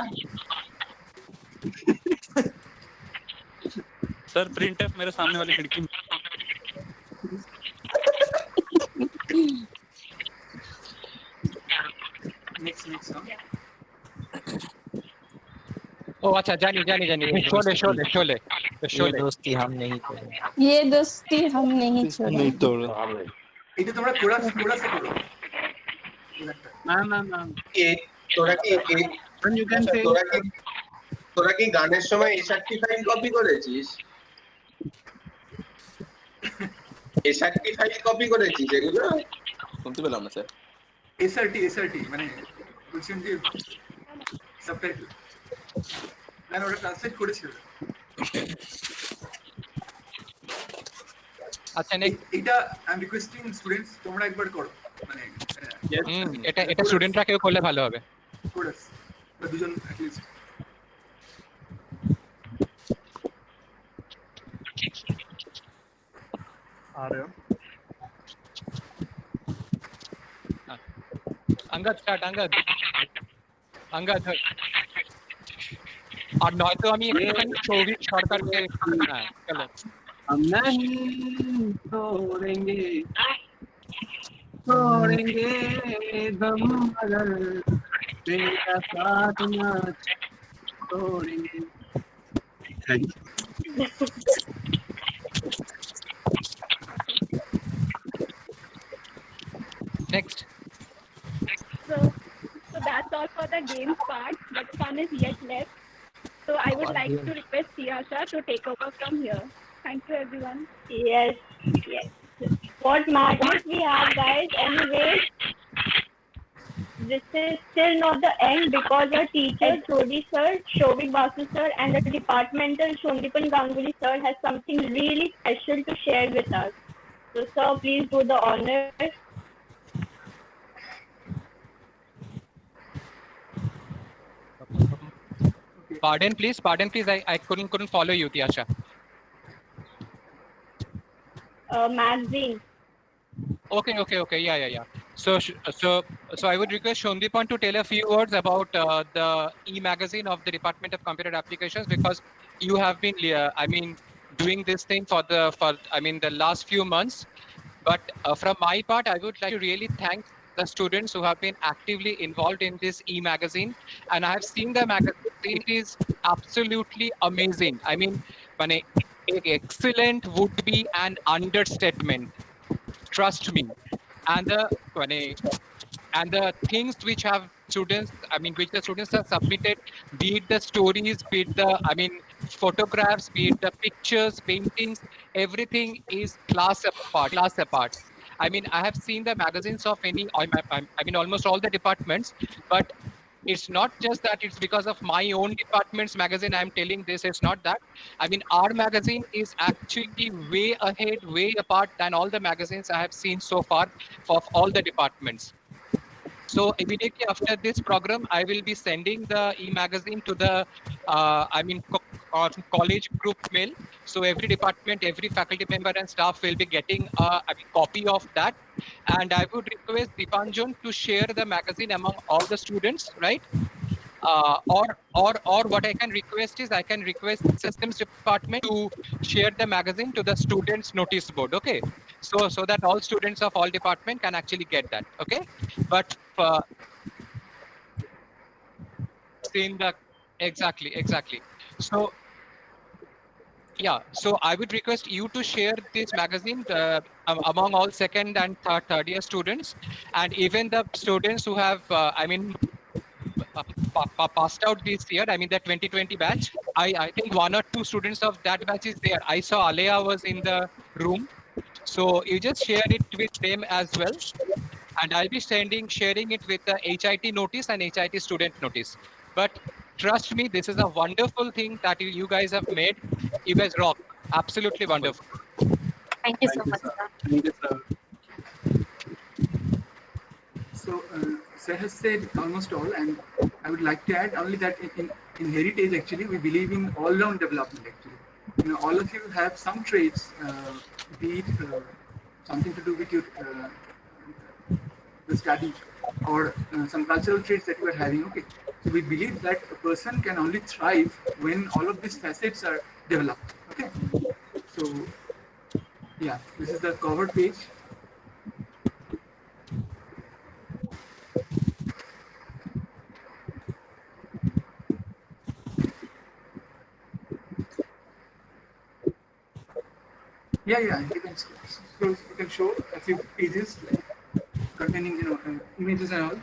सर प्रिंटफ मेरे सामने वाली खिड़की में next huh? ओ अच्छा जानी जानी जानी शोले शोले शोले ये दोस्ती हम नहीं करेंगे ये दोस्ती हम नहीं नहीं छोड़ेंगे तोड़ এটা তোমরা কোড়া সে করো না তোরা কি you can say তোরা কি গানের সময় A35 কপি করেছিস A35 কপি করেছিস এগুলো শুনতে পেলাম না স্যার SRT মানে বলছেন যে সাবটাইটেল আমি ওটা ট্রান্সলেট করেছি আচ্ছা নেক্সট এটা আই এম রিকোয়েস্টিং স্টুডেন্টস তোমরা একবার করো মানে এটা স্টুডেন্টরা কেউ করলে ভালো হবে কোরাস দুজন at least आ रहे हो अंगद स्टार्ट अंगद और नয়তো আমি একটুখানি সৌভিক সরকারকে হ্যাঁ চলো हम नहीं छोड़ेंगे दम मगर तेरा साथ ना छोड़ेंगे thank you next So that's all for the games part, but fun is yet left. So I would like to request Siyasha to take over from here. Thank you, everyone. Yes. What matters we have, guys. Anyway, this is still not the end because our teacher, Sodhi sir, Shobik Basu sir, and the departmental Shondipan Ganguly sir has something really special to share with us. So, sir, please do the honors. Pardon please. I couldn't follow you, Tiasha. Magazine. Okay. Yeah. So I would request Shondipan to tell a few words about the e-magazine of the Department of Computer Applications, because you have been, doing this thing for the last few months. But from my part, I would like to really thank the students who have been actively involved in this e-magazine, and I have seen the magazine. It is absolutely amazing. I mean, excellent would be an understatement. Trust me. And the things which have students, which the students have submitted, be it the stories, be it the, photographs, be it the pictures, paintings, everything is class apart. I have seen the magazines of almost all the departments, but it's not just that it's because of my own department's magazine I'm telling this. It's not that. Our magazine is actually way ahead, way apart than all the magazines I have seen so far of all the departments. So immediately after this program, I will be sending the e-magazine to the, college group mail. So every department, every faculty member and staff will be getting a copy of that. And I would request Dipanjan to share the magazine among all the students, right? Or what I can request is I can request the systems department to share the magazine to the students notice board, okay? So that all students of all department can actually get that, okay? But in the exactly. So yeah, so I would request you to share this magazine among all second and third year students, and even the students who have passed out this year, the 2020 batch. I think one or two students of that batch is there. I saw Alea was in the room. So you just share it with them as well. And I'll be sharing it with the HIT notice and HIT student notice. But trust me, this is a wonderful thing that you guys have made. You guys rock. Absolutely wonderful. Thank you so much, sir. Thank you, sir. So, Sir has said almost all, and I would like to add only that in Heritage, actually, we believe in all-round development, actually. All of you have some traits, be it something to do with your the study or some cultural traits that you are having. Okay, so we believe that a person can only thrive when all of these facets are developed. Okay, so yeah, this is the cover page. Yeah, you can you can show a few pages containing images and all.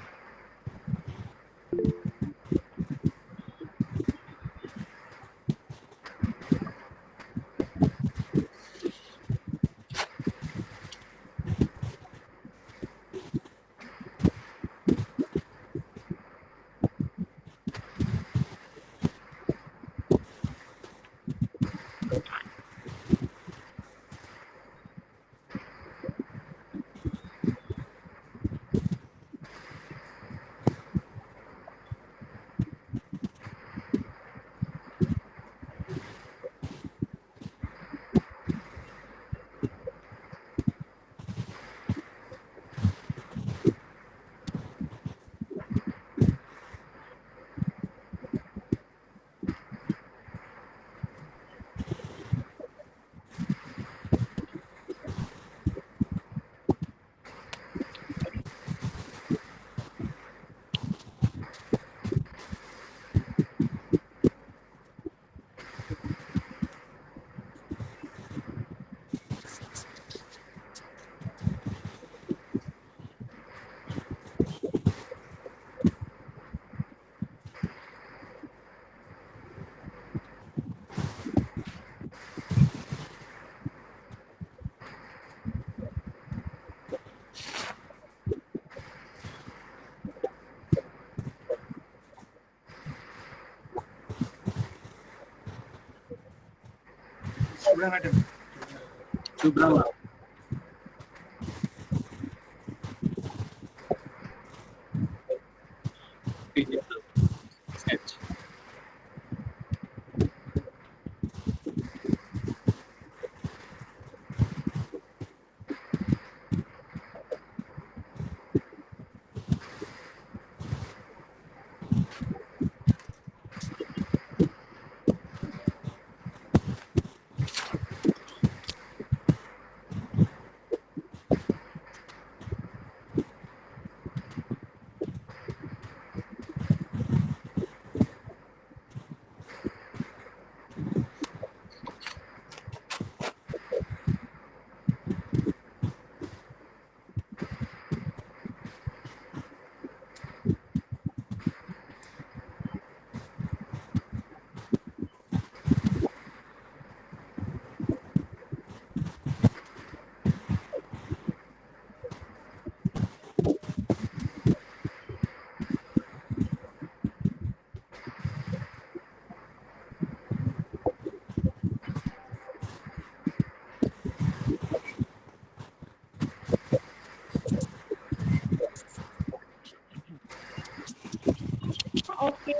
Subrama. Sketch. Okay,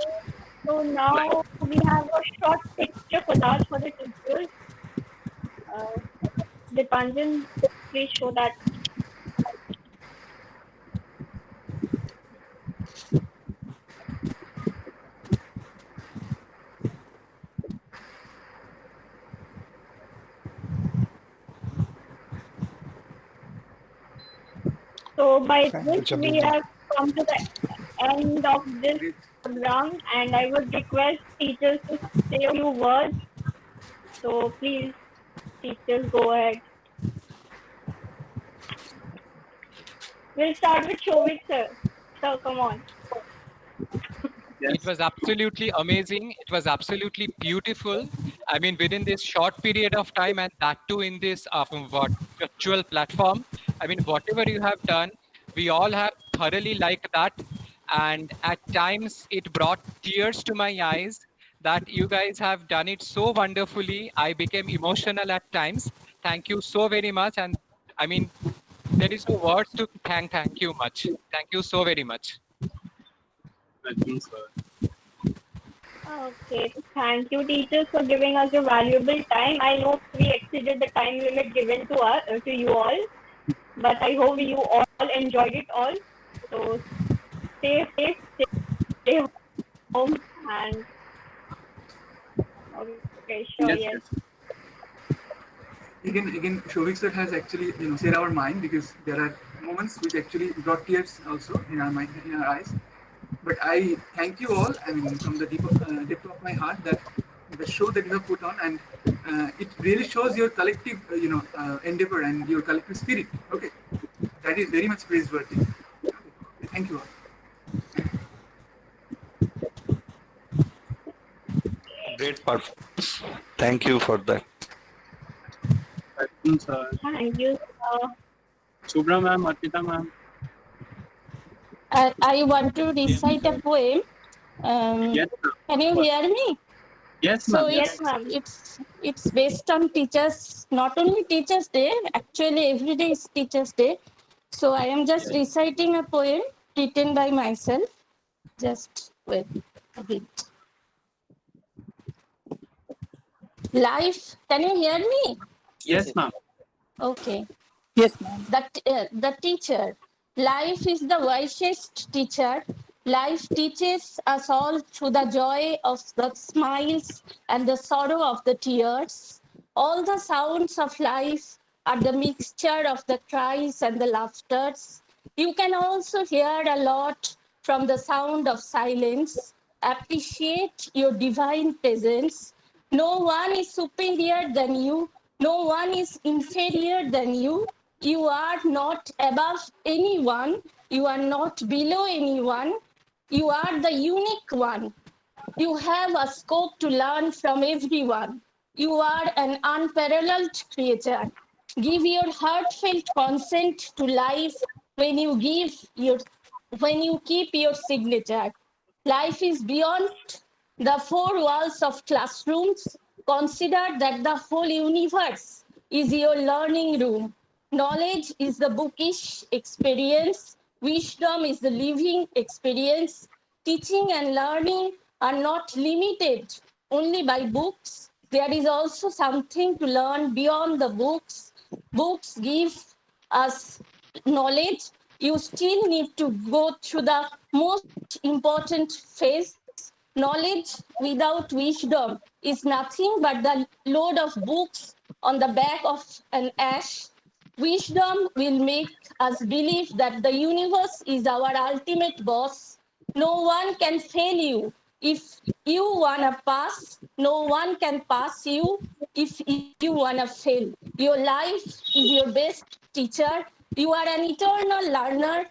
so now we have a short picture collage for the teachers. Dipanjan, please show that. So by this we have come to the end of this program, and I would request teachers to say a few words. So please, teachers, go ahead. We'll start with Shovik sir. So come on. It was absolutely amazing. It was absolutely beautiful. I mean, within this short period of time, and that too in this virtual platform. I mean, whatever you have done, we all have thoroughly liked that. And at times, it brought tears to my eyes that you guys have done it so wonderfully. I became emotional at times. Thank you so very much. And I mean, there is no words to thank you much. Thank you so very much. Okay, thank you teachers for giving us your valuable time. I know we exceeded the time limit given to us, to you all, but I hope you all enjoyed it all. So stay safe, stay home, and okay, sure, yes. Again, Shovik sir has actually said our mind, because there are moments which actually brought tears also in our mind, in our eyes. But I thank you all. I mean, from the depth of my heart, that the show that you have put on, and it really shows your collective, endeavor and your collective spirit. Okay, that is very much praiseworthy. Okay. Thank you all. Great performance. Thank you for that. Thank you, sir. Shubhra ma'am, Arpita ma'am. I want to recite a poem. Yes, Can you hear me? Yes, So ma'am. Yes, ma'am. it's based on teachers, not only Teachers' Day. Actually, every day is Teachers' Day. So I am just reciting a poem written by myself. Just wait a bit. Life. Can you hear me? Yes, ma'am. Okay. Yes, ma'am. The teacher. Life is the wisest teacher. Life teaches us all through the joy of the smiles and the sorrow of the tears. All the sounds of life are the mixture of the cries and the laughters. You can also hear a lot from the sound of silence. Appreciate your divine presence. No one is superior than you. No one is inferior than you. You are not above anyone. You are not below anyone. You are the unique one. You have a scope to learn from everyone. You are an unparalleled creature. Give your heartfelt consent to life when you keep your signature. Life is beyond the four walls of classrooms. Consider that the whole universe is your learning room. Knowledge is the bookish experience. Wisdom is the living experience. Teaching and learning are not limited only by books. There is also something to learn beyond the books. Books give us knowledge. You still need to go through the most important phase. Knowledge without wisdom is nothing but the load of books on the back of an ash. Wisdom will make us believe that the universe is our ultimate boss. No one can fail you. If you wanna pass, no one can pass you if you wanna fail. Your life is your best teacher. You are an eternal learner.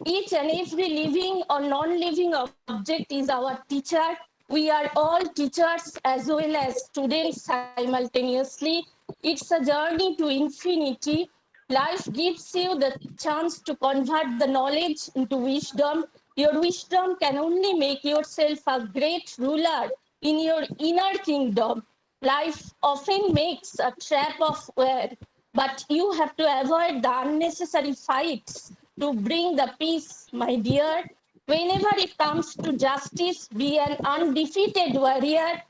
Each and every living or non-living object is our teacher. We are all teachers as well as students simultaneously. It's a journey to infinity. Life gives you the chance to convert the knowledge into wisdom. Your wisdom can only make yourself a great ruler in your inner kingdom. Life often makes a trap of where, but you have to avoid the unnecessary fights to bring the peace, my dear. Whenever it comes to justice, be an undefeated warrior.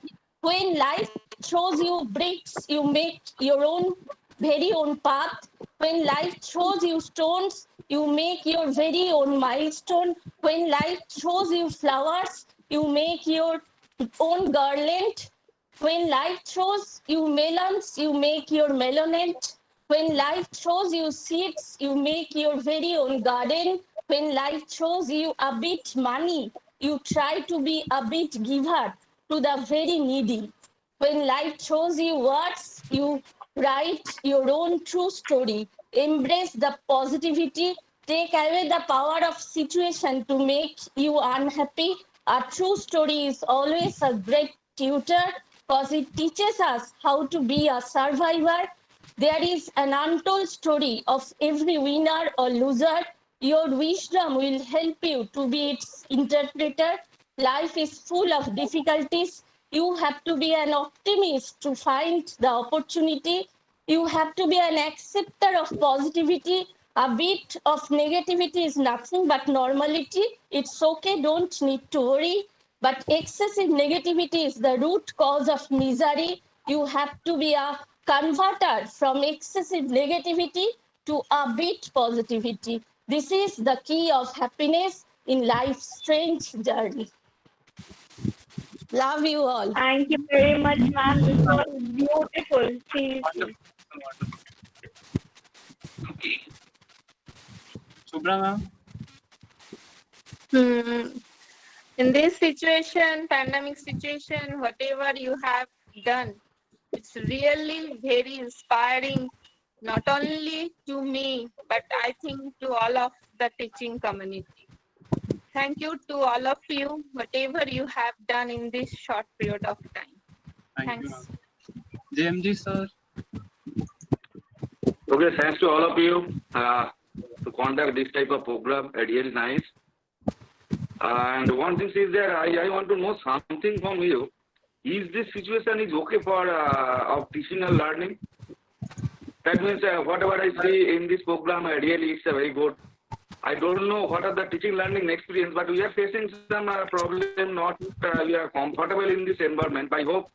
When life throws you bricks, you make your own very own path. When life throws you stones, you make your very own milestone. When life throws you flowers, you make your own garland. When life throws you melons, you make your melonette. When life throws you seeds, you make your very own garden. When life throws you a bit money, you try to be a bit giver to the very needy. When life throws you words, you write your own true story. Embrace the positivity. Take away the power of situation to make you unhappy. A true story is always a great tutor because it teaches us how to be a survivor. There is an untold story of every winner or loser. Your wisdom will help you to be its interpreter. Life is full of difficulties. You have to be an optimist to find the opportunity. You have to be an acceptor of positivity. A bit of negativity is nothing but normality. It's okay, don't need to worry. But excessive negativity is the root cause of misery. You have to be a converter from excessive negativity to a bit positivity. This is the key of happiness in life's strange journey. Love you all. Thank you very much, ma'am. This was beautiful. Seriously. Subra ma'am. In this situation, pandemic situation, whatever you have done, it's really very inspiring, not only to me, but I think to all of the teaching community. Thank you to all of you, whatever you have done in this short period of time. Thank you, Thanks. ma'am. JMG sir. Okay, thanks to all of you to conduct this type of program. Really nice. And one thing is that I want to know something from you. Is this situation is okay for of teaching and learning? That means whatever I see in this program, really it's very good. I don't know what are the teaching learning experience, but we are facing some problem. Not we are comfortable in this environment. I hope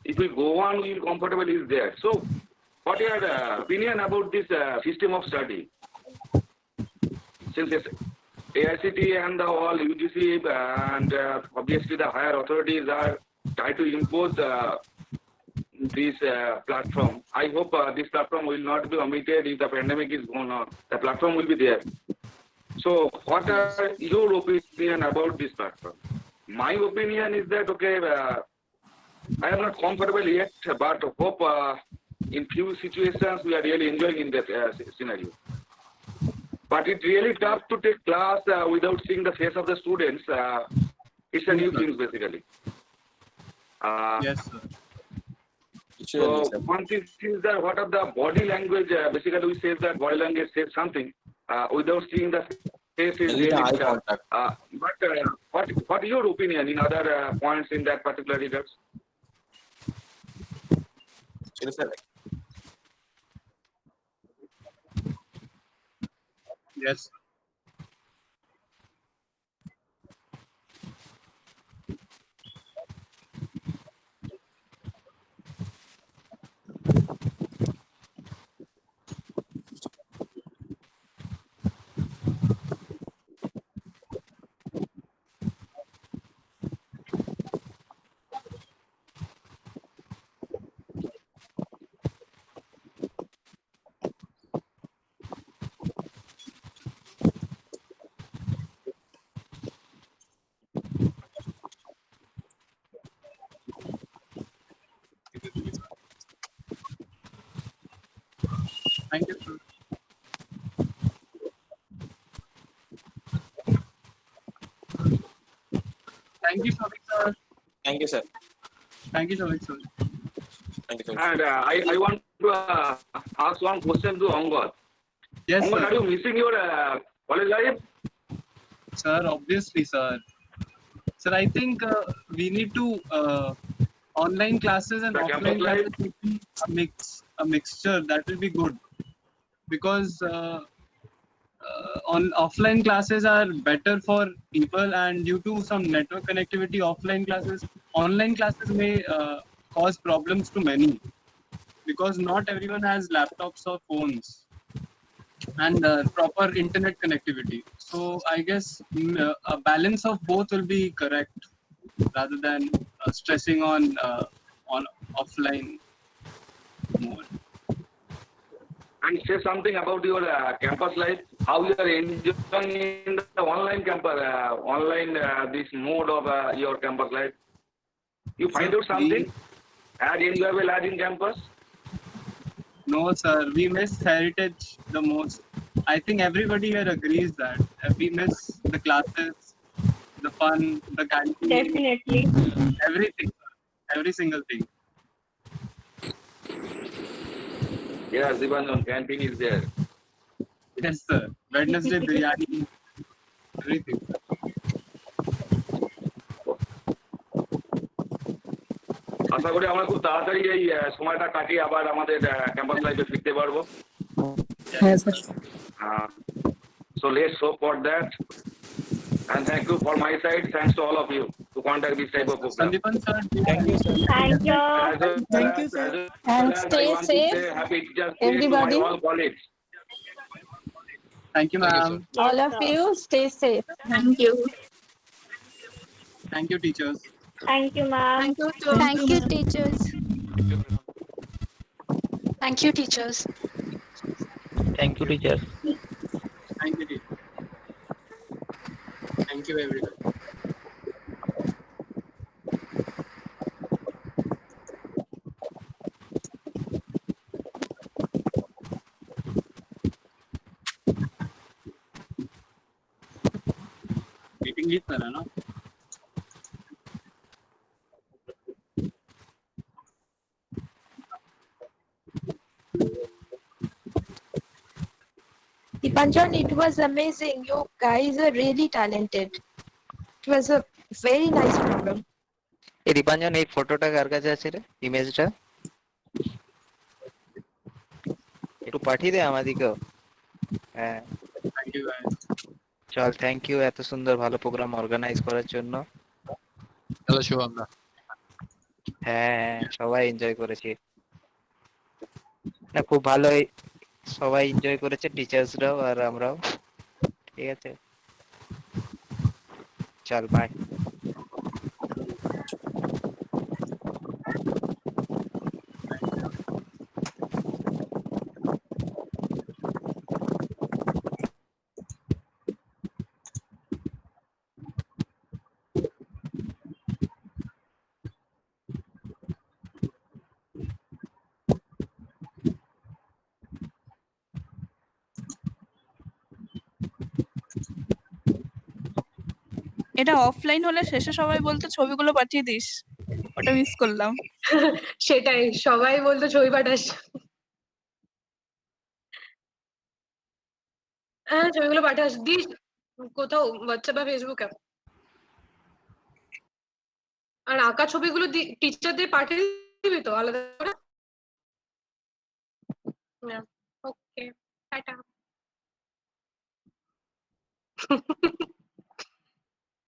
if we go on, we will comfortable is there. So, what is your opinion about this system of study? Since AICT and the all UGC and obviously the higher authorities are trying to impose this platform. I hope this platform will not be omitted if the pandemic is going on. The platform will be there. So what are your opinion about this platform? My opinion is that, okay, I am not comfortable yet, but hope in few situations we are really enjoying in that scenario. But it's really tough to take class without seeing the face of the students. It's a new thing basically. Yes, sir. So one thing is that what are the body language? Basically, we say that body language says something without seeing the face is really tough. But what is your opinion in other points in that particular regards? Yes. Thank you, sir. Thank you, sir. Thank you, sir. Thank you, sir. Thank you, sir. And I want to ask one question to Angad. Yes, Angad, sir. are you missing your college life? Sir, obviously, sir. Sir, I think we need to online classes and The offline campus life? classes will be a mixture. That will be good because on offline classes are better for people, and due to some network connectivity, online classes may cause problems to many because not everyone has laptops or phones and proper internet connectivity. So I guess a balance of both will be correct rather than stressing on offline more. And say something about your campus life. How you are enjoying in the online campus, this mode of your campus life. You find out something as enjoyable as in campus? No, sir. We miss heritage the most. I think everybody here agrees that we miss the classes, the fun, the canteen. Definitely. Everything, every single thing. Yes, even on canteen is there. Yes, sir. Wednesday biryani, everything. আশা করি আমরা খুব তাড়াতাড়ি এই সময়টা কাটিয়ে আবার আমাদের campus লাইফে ফিরতে পারবো। হ্যাঁ sir. So let's hope for that. And thank you for my side. Thanks to all of you to conduct this type of program. Sandipan sir, thank you, sir. Thank you. Thank you, sir. And I stay want to safe, say happy Teachers' Day to my everybody. all colleagues. Thank you, ma'am. All of you, stay safe. Thank you. Thank you, teachers. Thank you, ma'am. Thank you, teachers. Thank you, teachers. Thank you, teacher. Thank you, teacher. Thank you, everyone. Meeting is करा ना? Dipanjan, it was amazing. You guys are really talented. It was a very nice program. এই দীপাঞ্জন এই ফটোটা কার কাছে আছে রে ইমেজটা একটু পাঠিয়ে দে আমাদিকেও হ্যাঁ Thank you, guys. চল থ্যাংক ইউ এত সুন্দর ভালো প্রোগ্রাম অর্গানাইজ করার জন্য চলো শুভম দা হ্যাঁ সবাই এনজয় করেছি না খুব ভালোই সবাই এনজয় করেছে টিচার্সরাও আর আমরাও ঠিক আছে চল বাই এটা অফলাইন হলে শেষে সবাই বলতো ছবিগুলো পাঠিয়ে দিস ওটা মিস করলাম সেটাই সবাই বলতো ছবি পাঠাস হ্যাঁ ছবিগুলো পাঠাস দিস কোথাও হোয়াটসঅ্যাপ বা ফেসবুকে আর আঁকা ছবিগুলো টিচারদের পাঠিয়ে দিবি তো আলাদা করে ওকে টাটা